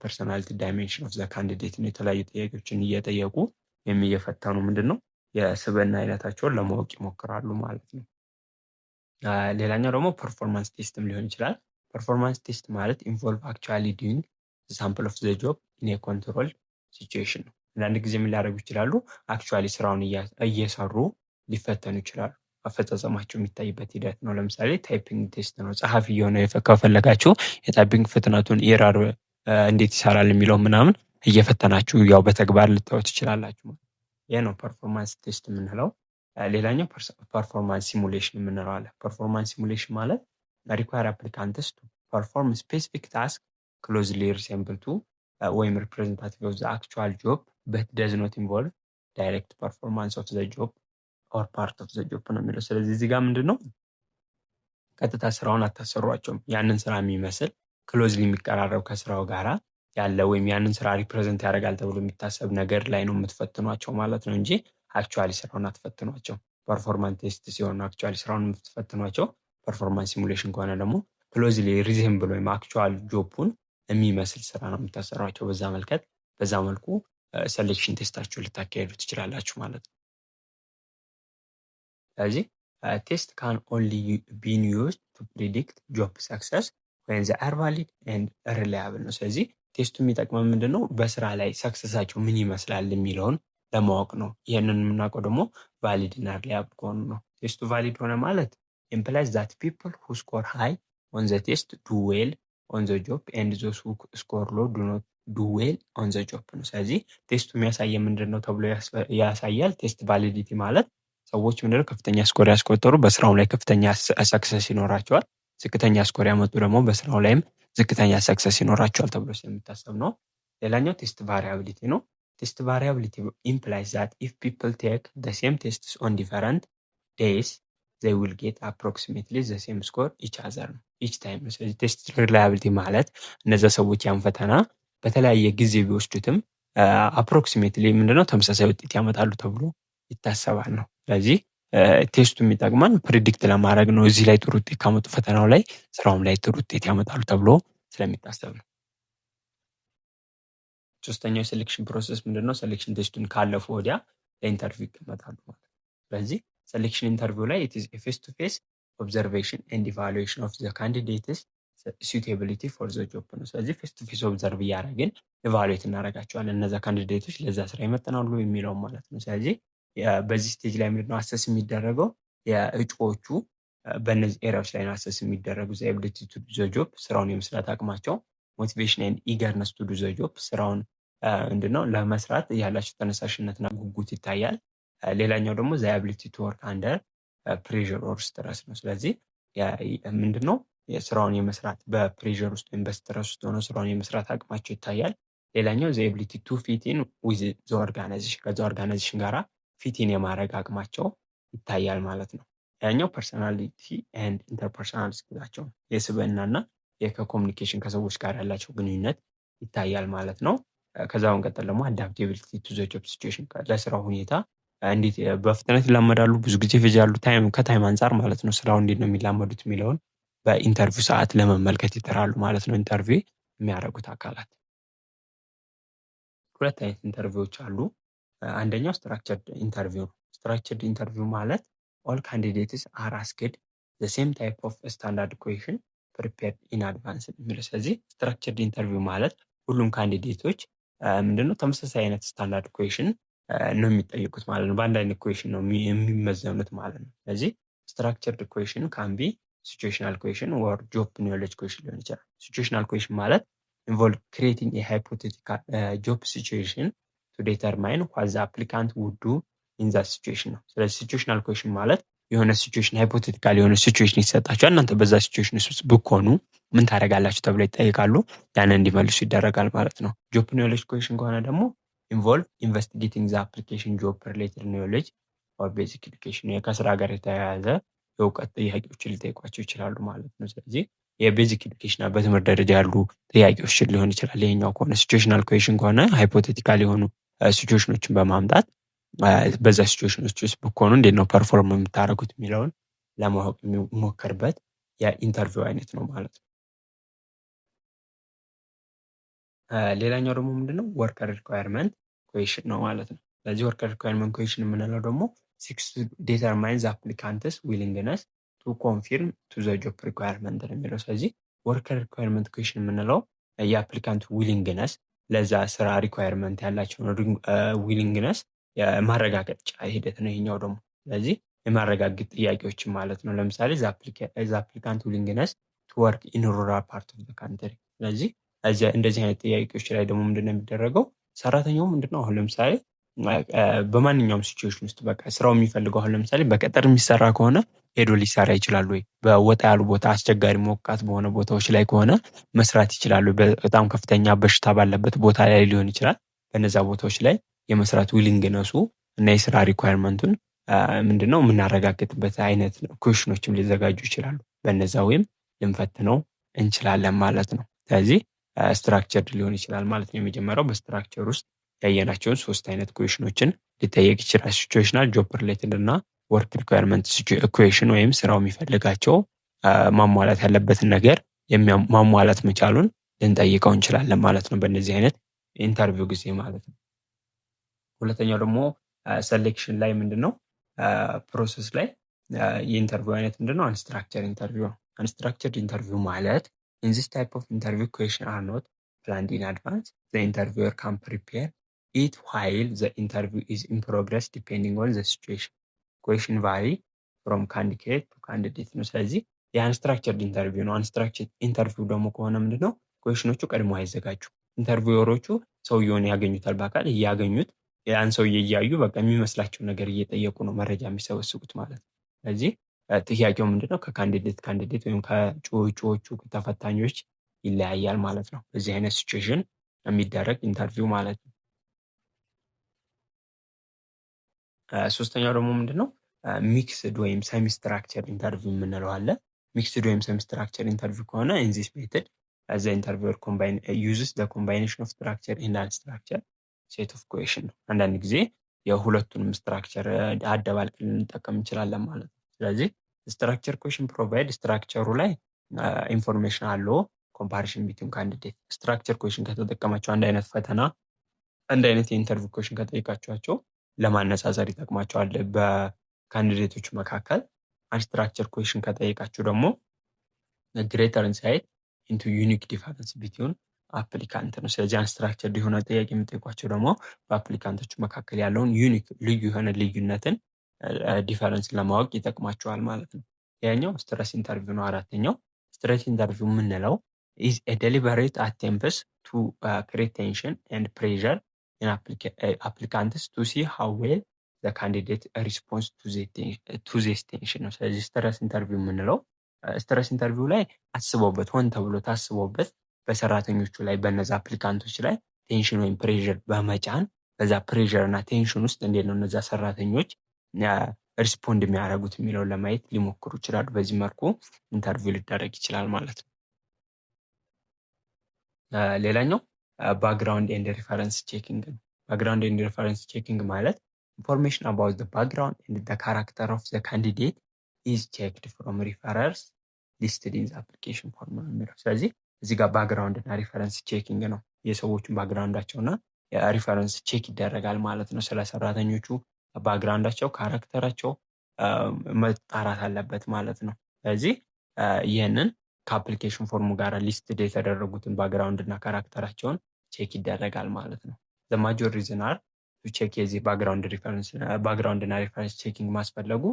ፐርሶናሊቲ ዳይሜንሽን ኦፍ ዘ ካንዲዴት ነው። የተለያዩ ጥያቄዎችን እየጠየቁ እየፈተኑ ምንድን ነው የስብዕና አይነታቸውን ለማወቅ ይሞክራሉ ማለት ነው። ሌላኛው ደግሞ ፐርፎርማንስ ቴስትም ሊሆን ይችላል። ፐርፎርማንስ ቴስት ማለት ኢንቮልቭ አክቹዋሊ ዱይንግ ሳምፕል ኦፍ ዘ ጆብ ኢን ኤ ኮንትሮል ሲቹዌሽን ነው። አንዳንድ ጊዜ ምን ሊያደርጉ ይችላሉ? አክቹዋሊ ስራውን እየሰሩ ሊፈተኑ ይችላሉ። አፈጻጸማቸው የሚታይበት ሂደት ነው። ለምሳሌ ታይፒንግ ቴስት ነው። ጸሐፊ የሆነ ከፈለጋችሁ የታይፒንግ ፍጥነቱን ኤረር እንዴት ይሰራል የሚለው ምናምን እየፈተናችሁ ያው በተግባር ልታዩት ትችላላችሁ። ይህ ነው ፐርፎርማንስ ቴስት የምንለው። ሌላኛው ፐርፎርማንስ ሲሙሌሽን የምንለው አለ። ፐርፎርማንስ ሲሙሌሽን ማለት ሪኳየር አፕሊካንትስ ቱ ፐርፎርም ስፔሲፊክ ታስክ ክሎዝሊ ሪሴምብል ቱ ወይም ሪፕሬዘንታቲቭ ኦፍ ዘ አክቹዋል ጆብ በት ደዝ ኖት ኢንቮልቭ ዳይሬክት ፐርፎርማንስ ኦፍ ዘ ጆብ ኦር ፓርት ኦፍ ዘ ጆብ ነው የሚለው። ስለዚህ እዚህ ጋር ምንድን ነው ቀጥታ ስራውን አታሰሯቸውም። ያንን ስራ የሚመስል ክሎዝሊ የሚቀራረብ ከስራው ጋራ ያለ ወይም ያንን ስራ ሪፕሬዘንት ያደርጋል ተብሎ የሚታሰብ ነገር ላይ ነው የምትፈትኗቸው ማለት ነው እንጂ አክቹዋሊ ስራውን አትፈትኗቸው። ፐርፎርማንስ ቴስት ሲሆን አክቹዋሊ ስራውን የምትፈትኗቸው። ፐርፎርማንስ ሲሙሌሽን ከሆነ ደግሞ ክሎዝሊ ሪዜምብል ወይም አክቹዋል ጆቡን የሚመስል ስራ ነው የምታሰሯቸው። በዛ መልኩ ሴሌክሽን ቴስታችሁ ልታካሄዱ ትችላላችሁ ማለት ነው። ስለዚህ ቴስት ካን ኦንሊ ቢን ዩዝድ ቱ ፕሪዲክት ጆብ ሰክሰስ ወይም ዘ አር ቫሊድ ኤንድ ሪላያብል ነው። ስለዚህ ቴስቱ የሚጠቅመው ምንድን ነው በስራ ላይ ሰክሰሳቸው ምን ይመስላል የሚለውን ለማወቅ ነው። ይህንን የምናውቀው ደግሞ ቫሊድ እና ሪላያብል ከሆኑ ነው። ቴስቱ ቫሊድ ሆነ ማለት ኢምፕላይዝ ዛት ፒፕል ሁ ስኮር ሃይ ኦን ዘ ቴስት ዱ ዌል ኦን ዘ ጆብ ኤንድ ዞስ ሁ ስኮር ሎ ዱ ኖት ዱ ዌል ኦን ዘ ጆብ ነው። ስለዚህ ቴስቱ የሚያሳየ ምንድን ነው ተብሎ ያሳያል። ቴስት ቫሊዲቲ ማለት ሰዎች ምንድነው ከፍተኛ ስኮር ያስቆጠሩ በስራው ላይ ከፍተኛ ሰክሰስ ይኖራቸዋል። ዝቅተኛ ስኮር ያመጡ ደግሞ በስራው ላይም ዝቅተኛ ሰክሰስ ይኖራቸዋል ተብሎ ስለሚታሰብ ነው። ሌላኛው ቴስት ቫሪያቢሊቲ ነው። ቴስት ቫሪያቢሊቲ implies that if people take the same tests on different days they will get approximately the same score each time ነው። ስለዚህ ቴስት ሪላያቢሊቲ ማለት እነዛ ሰዎች ያን ፈተና በተለያየ ጊዜ ቢወስዱትም አፕሮክሲሜትሊ ምንድነው ተመሳሳይ ውጤት ያመጣሉ ተብሎ ይታሰባል ነው። ስለዚህ ቴስቱ የሚጠቅመን ፕሪዲክት ለማድረግ ነው። እዚህ ላይ ጥሩ ውጤት ካመጡ ፈተናው ላይ ስራውም ላይ ጥሩ ውጤት ያመጣሉ ተብሎ ስለሚታሰብ ነው። ሶስተኛው ሴሌክሽን ፕሮሰስ ምንድነው? ሴሌክሽን ቴስቱን ካለፉ ወዲያ ለኢንተርቪው ይቀመጣሉ ማለት ነው። ስለዚህ ሴሌክሽን ኢንተርቪው ላይ it is a face to face observation and evaluation of the candidates suitability for the job ነው። ስለዚህ ፌስ ቱ ፌስ ኦብዘርቭ እያደረግን ኢቫሉዌት እናደርጋቸዋለን እነዛ ካንዲዴቶች ለዛ ስራ ይመጥናሉ የሚለው ማለት ነው። ስለዚህ በዚህ ስቴጅ ላይ ምንድነው አሰስ የሚደረገው የእጩዎቹ በእነዚህ ኤሪያዎች ላይ ነው አሰስ የሚደረጉ the ability to do the job ስራውን የመስራት አቅማቸው ሞቲቬሽን ኤንድ ኢገርነስ ቱ ዱ ዘ ጆብ ስራውን ምንድነው ለመስራት ያላቸው ተነሳሽነትና ጉጉት ይታያል። ሌላኛው ደግሞ ዘ አቢሊቲ ቱ ወርክ አንደር ፕሬሸር ኦር ስትረስ ነው። ስለዚህ ምንድነው የስራውን የመስራት በፕሬሸር ውስጥ ወይም በስትረስ ውስጥ ሆኖ ስራውን የመስራት አቅማቸው ይታያል። ሌላኛው ዘ አቢሊቲ ቱ ፊት ኢን ዊዝ ዘ ኦርጋናይዜሽን ከዛ ኦርጋናይዜሽን ጋራ ፊት ኢን የማድረግ አቅማቸው ይታያል ማለት ነው። ያኛው ፐርሰናሊቲ ኤንድ ኢንተርፐርሰናል ስኪላቸው የስብዕናና ከኮሚኒኬሽን ከሰዎች ጋር ያላቸው ግንኙነት ይታያል ማለት ነው። ከዛ በመቀጠል ደግሞ አዳፕቲቢሊቲ ቱ ዘ ጆብ ሲቹዌሽን ለስራው ሁኔታ እንዴት በፍጥነት ይላመዳሉ፣ ብዙ ጊዜ ይፈጃሉ፣ ከታይም አንፃር ማለት ነው ስራው እንዴት ነው የሚላመዱት የሚለውን በኢንተርቪው ሰዓት ለመመልከት ይጥራሉ ማለት ነው። ኢንተርቪው የሚያደርጉት አካላት ሁለት አይነት ኢንተርቪዎች አሉ። አንደኛው ስትራክቸርድ ኢንተርቪው ነው። ስትራክቸርድ ኢንተርቪው ማለት ኦል ካንዲዴትስ አር አስክድ ዘ ሴም ታይፕ ኦፍ ስታንዳርድ ኩዌሽን ፕሪፔርድ ኢን አድቫንስ የሚለው። ስለዚህ ስትራክቸርድ ኢንተርቪው ማለት ሁሉም ካንዲዴቶች ምንድነው ተመሳሳይ አይነት ስታንዳርድ ኩዌሽን ነው የሚጠይቁት ማለት ነው። በአንድ አይነት ኩዌሽን ነው የሚመዘኑት ማለት ነው። ስለዚህ ስትራክቸርድ ኩዌሽን ካን ቢ ሲቹዌሽናል ኩዌሽን ኦር ጆብ ኖሌጅ ኩዌሽን ሊሆን ይችላል። ሲቹዌሽናል ኩዌሽን ማለት ኢንቮልቭ ክሪኤቲንግ ኤ ሃይፖቴቲካል ጆብ ሲቹዌሽን ቱ ዲተርማይን ዋት ዘ አፕሊካንት ውድ ዱ ኢን ዛት ሲቹዌሽን ነው። ስለዚህ ሲቹዌሽናል ኩዌሽን ማለት የሆነ ሲቹዌሽን ሃይፖቴቲካል የሆነ ሲቹዌሽን ይሰጣቸዋል። እናንተ በዛ ሲቹዌሽን ውስጥ ብትሆኑ ምን ታደርጋላችሁ ተብለው ይጠይቃሉ። ያንን እንዲመልሱ ይደረጋል ማለት ነው። ጆብ ኖሌጅ ኩዌሽን ከሆነ ደግሞ ኢንቮልቭ ኢንቨስቲጌቲንግ ዘ አፕሊኬሽን ጆብ ሪሌትድ ኖሌጅ ኦር ቤዚክ ኤዱኬሽን ከስራ ጋር የተያያዘ የእውቀት ጥያቄዎችን ሊጠይቋቸው ይችላሉ ማለት ነው። ስለዚህ የቤዚክ ኤዱኬሽን በትምህርት ደረጃ ያሉ ጥያቄዎችን ሊሆን ይችላል። ይሄኛው ከሆነ ሲቹዌሽናል ኩዌሽን ከሆነ ሃይፖቴቲካል የሆኑ ሲቹዌሽኖችን በማምጣት በዛ ሲቹዌሽኖች ውስጥ ብትሆኑ እንዴት ነው ፐርፎርም የምታደርጉት የሚለውን ለማወቅ የሚሞከርበት የኢንተርቪው አይነት ነው ማለት ነው። ሌላኛው ደግሞ ምንድነው ወርከር ሪኳየርመንት ኩዌሽን ነው ማለት ነው። ስለዚህ ወርከር ሪኳየርመንት ኩዌሽን የምንለው ደግሞ ሲክስ ቱ ዲተርማይን ዘ አፕሊካንትስ ዊሊንግነስ ቱ ኮንፊርም ቱ ዘ ጆብ ሪኳየርመንት ነው የሚለው። ስለዚህ ወርከር ሪኳየርመንት ኩዌሽን የምንለው የአፕሊካንት ዊሊንግነስ ለዛ ስራ ሪኳየርመንት ያላቸውን ዊሊንግነስ የማረጋገጫ ሂደት ነው ይሄኛው ደግሞ። ስለዚህ የማረጋገጥ ጥያቄዎችን ማለት ነው። ለምሳሌ ዘ አፕሊካንት ዊሊንግነስ ቱ ወርክ ኢን ሩራል ፓርት ኦፍ ዘ ካንትሪ። ስለዚህ እንደዚህ አይነት ጥያቄዎች ላይ ደግሞ ምንድነው የሚደረገው ሰራተኛው ምንድነው አሁን ለምሳሌ በማንኛውም ሲቹዌሽን ውስጥ በቃ ስራው የሚፈልገው አሁን ለምሳሌ በቀጠር የሚሰራ ከሆነ ሄዶ ሊሰራ ይችላል ወይ፣ በወጣ ያሉ ቦታ አስቸጋሪ ሞቃት በሆነ ቦታዎች ላይ ከሆነ መስራት ይችላሉ። በጣም ከፍተኛ በሽታ ባለበት ቦታ ላይ ሊሆን ይችላል። በነዛ ቦታዎች ላይ የመስራት ዊሊንግነሱ እና የስራ ሪኳየርመንቱን ምንድነው የምናረጋግጥበት አይነት ኩዌሽኖችም ሊዘጋጁ ይችላሉ። በነዛ ወይም ልንፈትነው እንችላለን ማለት ነው። ስለዚህ ስትራክቸርድ ሊሆን ይችላል ማለት ነው። የመጀመሪያው በስትራክቸር ውስጥ ያየናቸውን ሶስት አይነት ኩዌሽኖችን ሊጠየቅ ይችላል። ሲቹዌሽናል፣ ጆብ ሪሌትድ እና ወርክ ሪኳየርመንት ኩዌሽን ወይም ስራው የሚፈልጋቸው ማሟላት ያለበትን ነገር ማሟላት መቻሉን ልንጠይቀው እንችላለን ማለት ነው በእነዚህ አይነት ኢንተርቪው ጊዜ ማለት ነው። ሁለተኛው ደግሞ ሴሌክሽን ላይ ምንድነው ፕሮሰስ ላይ የኢንተርቪው አይነት ምንድነው አንስትራክቸር ኢንተርቪው ነው። አንስትራክቸርድ ኢንተርቪው ማለት in this type of interview question are not planned in advance. The interviewer can prepare it while the interview is in progress depending on the situation. Question vary from candidate to candidate ነው። ስለዚህ የአንስትራክቸርድ ኢንተርቪው ነው። አንስትራክቸርድ ኢንተርቪው ደግሞ ከሆነ ምንድነው ኩዌሽኖቹ ቀድሞ አይዘጋጁ። ኢንተርቪወሮቹ ሰውየውን ያገኙታል፣ በአካል እያገኙት ያን ሰውዬ እያዩ በቃ የሚመስላቸው ነገር እየጠየቁ ነው መረጃ የሚሰበስቡት ማለት ነው። ስለዚህ ጥያቄው ምንድነው ከካንዲዴት ወይም ከእጩዎቹ ተፈታኞች ይለያያል ማለት ነው። በዚህ አይነት ሲቹዌሽን የሚደረግ ኢንተርቪው ማለት ነው። ሶስተኛው ደግሞ ምንድነው ሚክስድ ወይም ሰሚ ስትራክቸር ኢንተርቪው የምንለው አለ። ሚክስድ ወይም ሰሚ ስትራክቸር ኢንተርቪው ከሆነ ኢን ዚስ ሜተድ ዘ ኢንተርቪወር ዩዝስ ዘ ኮምባይኔሽን ኦፍ ስትራክቸር ኤንድ አንስትራክቸር ሴት ኦፍ ኩዌሽን ነው። አንዳንድ ጊዜ የሁለቱንም ስትራክቸር አደባልቀን ልንጠቀም እንችላለን ማለት ነው። ስለዚህ ስትራክቸር ኩዌሽን ፕሮቫይድ ስትራክቸሩ ላይ ኢንፎርሜሽን አለው ኮምፓሪሽን ቢትዊን ካንዲዴት። ስትራክቸር ኩዌሽን ከተጠቀማቸው አንድ አይነት ፈተና አንድ አይነት የኢንተርቪው ኩዌሽን ከጠይቃቸዋቸው ለማነጻጸር ይጠቅማቸዋል በካንዲዴቶች መካከል። አንስትራክቸር ኩዌሽን ከጠይቃቸው ደግሞ ግሬተር ኢንሳይት ኢንቱ ዩኒክ ዲፈረንስ ቢትዊን አፕሊካንት ነው። ስለዚህ አንስትራክቸር የሆነ ጥያቄ የምጠይቋቸው ደግሞ በአፕሊካንቶች መካከል ያለውን ዩኒክ ልዩ የሆነ ልዩነትን ዲፈረንስ ለማወቅ ይጠቅማቸዋል ማለት ነው። ያኛው ስትረስ ኢንተርቪው ነው። አራተኛው ስትረስ ኢንተርቪው የምንለው is a deliberate attempts to create tension and pressure in applicants to see how well the candidate responds to this tension ነው። ስለዚህ ስትረስ ኢንተርቪው የምንለው ስትረስ ኢንተርቪው ላይ አስበውበት ሆን ተብሎ ታስበውበት በሰራተኞቹ ላይ በነዛ አፕሊካንቶች ላይ ቴንሽን ወይም ፕሬሸር በመጫን በዛ ፕሬሸር እና ቴንሽን ውስጥ እንዴት ነው እነዛ ሰራተኞች ሪስፖንድ የሚያደርጉት የሚለውን ለማየት ሊሞክሩ ይችላሉ። በዚህ መልኩ ኢንተርቪው ሊደረግ ይችላል ማለት ነው። ሌላኛው ባክግራውንድ ኤንድ ሪፈረንስ ቼኪንግ ነው። ባክግራውንድ ኤንድ ሪፈረንስ ቼኪንግ ማለት ኢንፎርሜሽን አባውት ዘ ባክግራውንድ ኤንድ ዘ ካራክተር ኦፍ ዘ ካንዲዴት ኢዝ ቼክድ ፍሮም ሪፈረርስ ሊስትድ ኢን ዘ አፕሊኬሽን ፎርም ነው የሚለው። ስለዚህ እዚህ ጋር ባክግራውንድ እና ሪፈረንስ ቼኪንግ ነው። የሰዎቹን ባክግራውንዳቸውና ሪፈረንስ ቼክ ይደረጋል ማለት ነው። ስለ ሰራተኞቹ ባክግራውንዳቸው ካራክተራቸው መጣራት አለበት ማለት ነው። ስለዚህ ይህንን ከአፕሊኬሽን ፎርሙ ጋር ሊስትድ የተደረጉትን ባክግራውንድ እና ካራክተራቸውን ቼክ ይደረጋል ማለት ነው። ዘ ማጆር ሪዝን አር ቱ ቼክ የዚህ ባክግራውንድ እና ሪፈረንስ ቼኪንግ ማስፈለጉ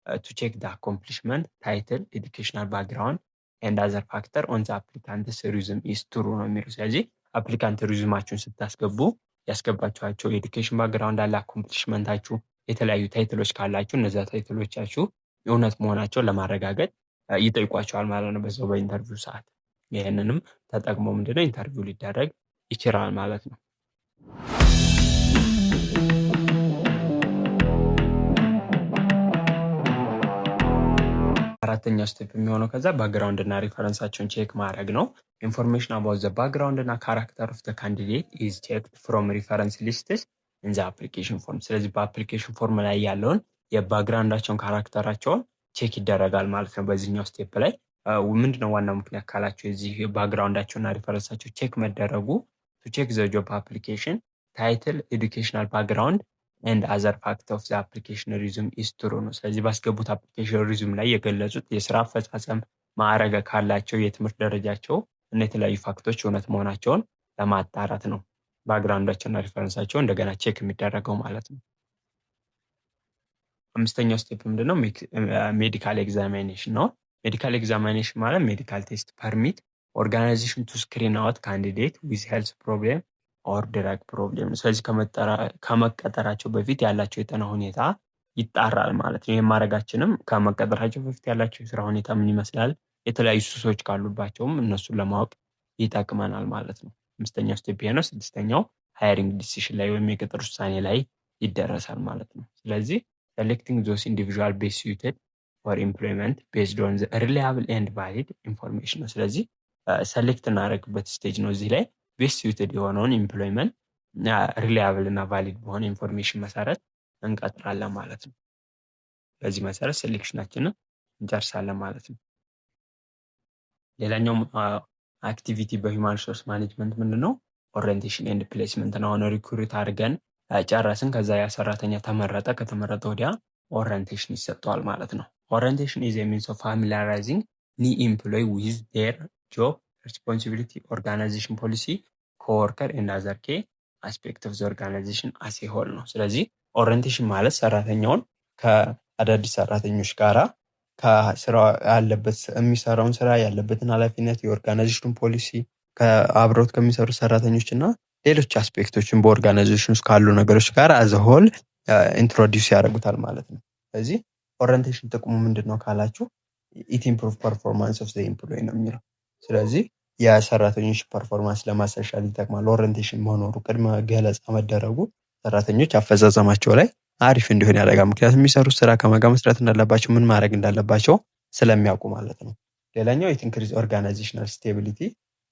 ቱ ቼክ ዘ አኮምፕሊሽመንት ታይትል ኤዱኬሽናል ባክግራውንድ ኤንድ አዘር ፋክተር ኦን ዘ አፕሊካንትስ ሪዝም ኢዝ ትሩ ነው የሚለው። ስለዚህ አፕሊካንት ሪዝማችሁን ስታስገቡ ያስገባችኋቸው የኤዱኬሽን ባክግራውንድ አለ፣ አኮምፕሊሽመንታችሁ፣ የተለያዩ ታይትሎች ካላችሁ እነዚያ ታይትሎቻችሁ እውነት መሆናቸውን ለማረጋገጥ ይጠይቋቸዋል ማለት ነው በዛው በኢንተርቪው ሰዓት። ይህንንም ተጠቅሞ ምንድነው ኢንተርቪው ሊደረግ ይችላል ማለት ነው። አራተኛው ስቴፕ የሚሆነው ከዛ ባክግራውንድ እና ሪፈረንሳቸውን ቼክ ማድረግ ነው። ኢንፎርሜሽን አባውት ዘ ባክግራውንድ እና ካራክተር ኦፍ ዘ ካንዲዴት ኢዝ ቼክድ ፍሮም ሪፈረንስ ሊስትስ ኢን ዘ አፕሊኬሽን ፎርም። ስለዚህ በአፕሊኬሽን ፎርም ላይ ያለውን የባክግራውንዳቸውን ካራክተራቸውን ቼክ ይደረጋል ማለት ነው። በዚህኛው ስቴፕ ላይ ምንድነው ዋናው ምክንያት ካላቸው የዚህ ባክግራውንዳቸውና ሪፈረንሳቸው ቼክ መደረጉ ቱ ቼክ ዘ ጆብ አፕሊኬሽን ታይትል ኤዱኬሽናል ባክግራውንድ ኤንድ አዘር ፋክት ኦፍ ዘ አፕሊኬሽን ሪዝም ኢዝ ትሩ ነው። ስለዚህ ባስገቡት አፕሊኬሽን ሪዝም ላይ የገለጹት የስራ አፈጻጸም ማዕረግ ካላቸው የትምህርት ደረጃቸው እና የተለያዩ ፋክቶች እውነት መሆናቸውን ለማጣራት ነው ባክግራውንዳቸውና ሪፈረንሳቸው እንደገና ቼክ የሚደረገው ማለት ነው። አምስተኛው ስቴፕ ምንድነው ሜዲካል ኤግዛሚኔሽን ነው። ሜዲካል ኤግዛሚኔሽን ማለት ሜዲካል ቴስት ፐርሚት ኦርጋናይዜሽን ቱ ስክሪን አውት ካንዲዴት ዊዝ ሄልዝ ፕሮብሌም ኦር ድራግ ፕሮብሌም። ስለዚህ ከመቀጠራቸው በፊት ያላቸው የጤና ሁኔታ ይጣራል ማለት ነው። ይህም ማድረጋችንም ከመቀጠራቸው በፊት ያላቸው የስራ ሁኔታ ምን ይመስላል፣ የተለያዩ ሱሶች ካሉባቸውም እነሱን ለማወቅ ይጠቅመናል ማለት ነው። አምስተኛው ስቴፕ ነው። ስድስተኛው ሃይሪንግ ዲሲሽን ላይ ወይም የቅጥር ውሳኔ ላይ ይደረሳል ማለት ነው። ስለዚህ selecting those individual best suited for employment based on the reliable and valid information ነው። ስለዚህ ሰሌክት እናደርግበት ስቴጅ ነው። እዚህ ላይ ቤስት suited የሆነውን ኤምፕሎይመንት ሪላያብል እና ቫሊድ በሆነ ኢንፎርሜሽን መሰረት እንቀጥራለን ማለት ነው። በዚህ መሰረት ሴሌክሽናችንን እንጨርሳለን ማለት ነው። ሌላኛው አክቲቪቲ በሂውማን ሪሶርስ ማኔጅመንት ምንድነው ኦሪየንቴሽን ኤንድ ፕሌስመንት ነው። አሁን ሪክሩት አድርገን ጨረስን፣ ከዛ ያ ሰራተኛ ተመረጠ። ከተመረጠ ወዲያ ኦሪየንቴሽን ይሰጠዋል ማለት ነው። ኦሪየንቴሽን ኢዝ ኤ ሚንስ ኦፍ ፋሚሊያራይዚንግ ኒ ኤምፕሎይ ዊዝ ዴር ጆብ ሬስፖንሲቢሊቲ ኦርጋናይዜሽን ፖሊሲ ኮወርከር ኤንድ አዘር ኬ አስፔክት ኦፍ ዘ ኦርጋናይዜሽን አስ ኤ ሆል ነው። ስለዚህ ኦሪየንቴሽን ማለት ሰራተኛውን ከአዳዲስ ሰራተኞች ጋራ ከስራ ያለበት የሚሰራውን ስራ ያለበትን ኃላፊነት የኦርጋናይዜሽን ፖሊሲ ከአብሮት ከሚሰሩ ሰራተኞች እና ሌሎች አስፔክቶችን በኦርጋናይዜሽን ውስጥ ካሉ ነገሮች ጋር አዘ ሆል ኢንትሮዲውስ ያደርጉታል ማለት ነው። ስለዚህ ኦሪየንቴሽን ጥቅሙ ምንድነው ካላችሁ ኢት ኢምፕሩቭ ፐርፎርማንስ ኦፍ ዘ ኤምፕሎይ ነው የሚለው። ስለዚህ የሰራተኞች ፐርፎርማንስ ለማሻሻል ይጠቅማል። ኦሪየንቴሽን መኖሩ ቅድመ ገለጻ መደረጉ ሰራተኞች አፈጻጸማቸው ላይ አሪፍ እንዲሆን ያደርጋል። ምክንያቱም የሚሰሩት ስራ ከማን ጋር መስራት እንዳለባቸው ምን ማድረግ እንዳለባቸው ስለሚያውቁ ማለት ነው። ሌላኛው ኢት ኢንክሪዝ ኦርጋናይዜሽናል ስቴቢሊቲ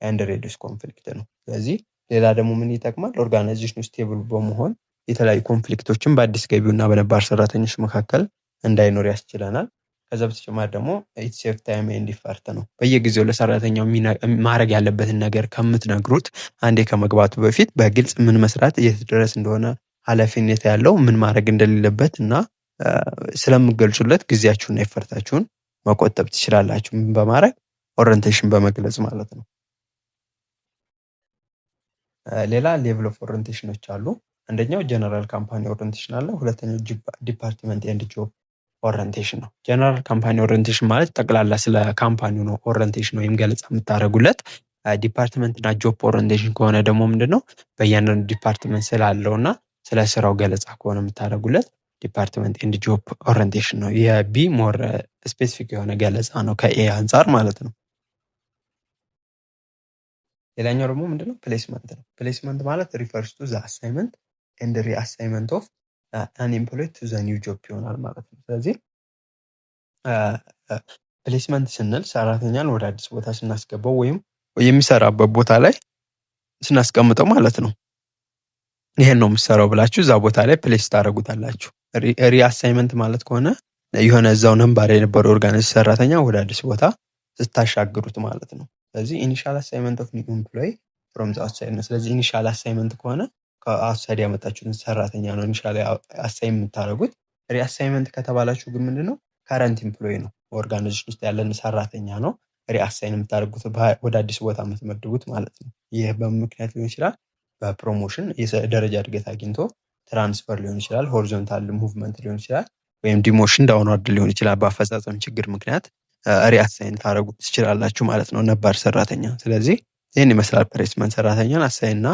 ኤንድ ሬዲዩስ ኮንፍሊክት ነው። ስለዚህ ሌላ ደግሞ ምን ይጠቅማል? ኦርጋናይዜሽኑ ስቴብል በመሆን የተለያዩ ኮንፍሊክቶችን በአዲስ ገቢውና በነባር ሰራተኞች መካከል እንዳይኖር ያስችለናል። ከዛ በተጨማሪ ደግሞ ኢት ሴቭ ታይም ኤንድ ኢፈርት ነው። በየጊዜው ለሰራተኛው ማድረግ ያለበትን ነገር ከምትነግሩት አንዴ ከመግባቱ በፊት በግልጽ ምን መስራት የት ድረስ እንደሆነ ኃላፊነት ያለው ምን ማድረግ እንደሌለበት እና ስለምገልጹለት ጊዜያችሁና ኢፈርታችሁን መቆጠብ ትችላላችሁ። ምን በማድረግ ኦሪንቴሽን በመግለጽ ማለት ነው። ሌላ ሌቭል ኦፍ ኦሪንቴሽኖች አሉ። አንደኛው ጀነራል ካምፓኒ ኦሪንቴሽን አለ። ሁለተኛው ዲፓርትመንት ኤንድ ጆብ ኦሪንቴሽን ነው። ጀነራል ካምፓኒ ኦሪንቴሽን ማለት ጠቅላላ ስለ ካምፓኒው ነው ኦሪንቴሽን ወይም ገለጻ የምታደርጉለት። ዲፓርትመንት እና ጆብ ኦሪንቴሽን ከሆነ ደግሞ ምንድነው በእያንዳንዱ ዲፓርትመንት ስላለውና ስለ ስራው ገለጻ ከሆነ የምታደርጉለት ዲፓርትመንት ኤንድ ጆብ ኦሪንቴሽን ነው። የቢ ሞር ስፔሲፊክ የሆነ ገለጻ ነው ከኤ አንጻር ማለት ነው። ሌላኛው ደግሞ ምንድነው ፕሌስመንት ነው። ፕሌስመንት ማለት ሪፈርስ ቱ ዘ አሳይመንት ኤንድ ሪአሳይመንት ኦፍ አን ኤምፕሎይ ቱ ዘ ኒው ጆብ ይሆናል ማለት ነው። ስለዚህ ፕሌስመንት ስንል ሰራተኛን ወደ አዲስ ቦታ ስናስገባው ወይም የሚሰራበት ቦታ ላይ ስናስቀምጠው ማለት ነው። ይሄን ነው የምትሰራው ብላችሁ እዛ ቦታ ላይ ፕሌስ ታደርጉታላችሁ። ሪአሳይመንት ማለት ከሆነ የሆነ እዛው ነባር የነበረው ኦርጋናይዜሽን ሰራተኛ ወደ አዲስ ቦታ ስታሻግሩት ማለት ነው። ስለዚህ ኢኒሻል አሳይመንት ኦፍ ኒው ኤምፕሎይ ፍሮም ዘ አውትሳይድ ነው። ስለዚህ ኢኒሻል አሳይመንት ከሆነ ከአውትሳይድ ያመጣችሁትን ሰራተኛ ነው ኢኒሻል አሳይን የምታደርጉት። ሪአሳይመንት ከተባላችሁ ግን ምንድነው ከረንት ኤምፕሎይ ነው፣ ኦርጋናይዜሽን ውስጥ ያለን ሰራተኛ ነው ሪአሳይን የምታደርጉት ወደ አዲስ ቦታ የምትመድቡት ማለት ነው። ይህ በምን ምክንያት ሊሆን ይችላል? በፕሮሞሽን የደረጃ እድገት አግኝቶ ትራንስፈር ሊሆን ይችላል፣ ሆሪዞንታል ሙቭመንት ሊሆን ይችላል፣ ወይም ዲሞሽን ዳውንዋርድ ሊሆን ይችላል። በአፈጻጸም ችግር ምክንያት ሪአሳይን ታደርጉት ትችላላችሁ ማለት ነው ነባር ሰራተኛ። ስለዚህ ይህን ይመስላል ፕሌስመንት። ሰራተኛን አሳይንና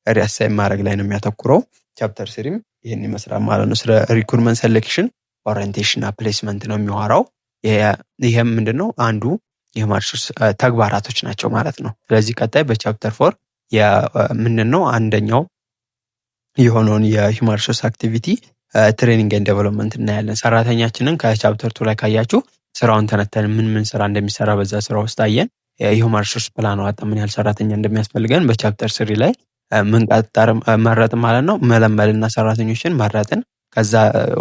ሪአሳይን ማድረግ ላይ ነው የሚያተኩረው። ቻፕተር 3 ይህን ይመስላል ማለት ነው። ስለ ሪክሩትመንት ሴሌክሽን፣ ኦሪንቴሽን እና ፕሌስመንት ነው የሚያወራው። ይሄም ምንድነው አንዱ የሂውማን ሪሶርስ ተግባራቶች ናቸው ማለት ነው። ስለዚህ ቀጣይ በቻፕተር 4 ምንድነው አንደኛው የሆነውን የሂውማን ሪሶርስ አክቲቪቲ ትሬኒንግ ኤንድ ዴቨሎፕመንት እናያለን። ሰራተኛችንን ከቻፕተር 2 ላይ ካያችሁ ስራውን ተነተን ምን ስራ እንደሚሰራ በዛ ስራ ውስጥ አየን። የሂውማን ሪሶርስ ፕላን አወጣ ምን ያህል ሰራተኛ እንደሚያስፈልገን። በቻፕተር 3 ላይ ምን ቀጠር መረጥ ማለት ነው መለመልና ሰራተኞችን መረጥን። ከዛ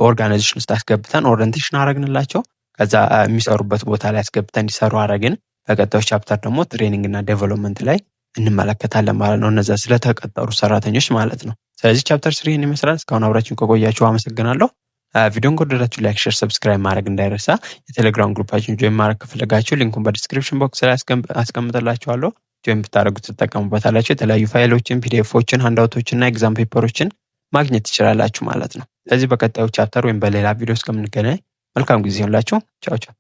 ኦርጋናይዜሽን ውስጥ አስገብተን ኦሪንቴሽን አረግንላቸው። ከዛ የሚሰሩበት ቦታ ላይ አስገብተን እንዲሰሩ አረግን። በቀጣዩ ቻፕተር ደግሞ ትሬኒንግ እና ዴቨሎፕመንት ላይ እንመለከታለን ማለት ነው፣ እነዛ ስለተቀጠሩ ሰራተኞች ማለት ነው። ስለዚህ ቻፕተር 3 ይመስላል። እስካሁን አብራችሁን ከቆያችሁ አመሰግናለሁ። ቪዲዮን ከወደዳችሁ ላይክ፣ ሼር፣ ሰብስክራይብ ማድረግ እንዳይረሳ። የቴሌግራም ግሩፓችን ጆይን ማድረግ ከፈለጋችሁ ሊንኩን በዲስክሪፕሽን ቦክስ ላይ አስቀምጥላችኋለሁ። ጆይን ብታደርጉት ትጠቀሙበታላችሁ። የተለያዩ ፋይሎችን፣ ፒዲኤፎችን፣ ሃንዳውቶችን እና ኤግዛም ፔፐሮችን ማግኘት ትችላላችሁ ማለት ነው። ስለዚህ በቀጣዩ ቻፕተር ወይም በሌላ ቪዲዮ እስከምንገናኝ መልካም ጊዜ ይሁንላችሁ። ቻው ቻው።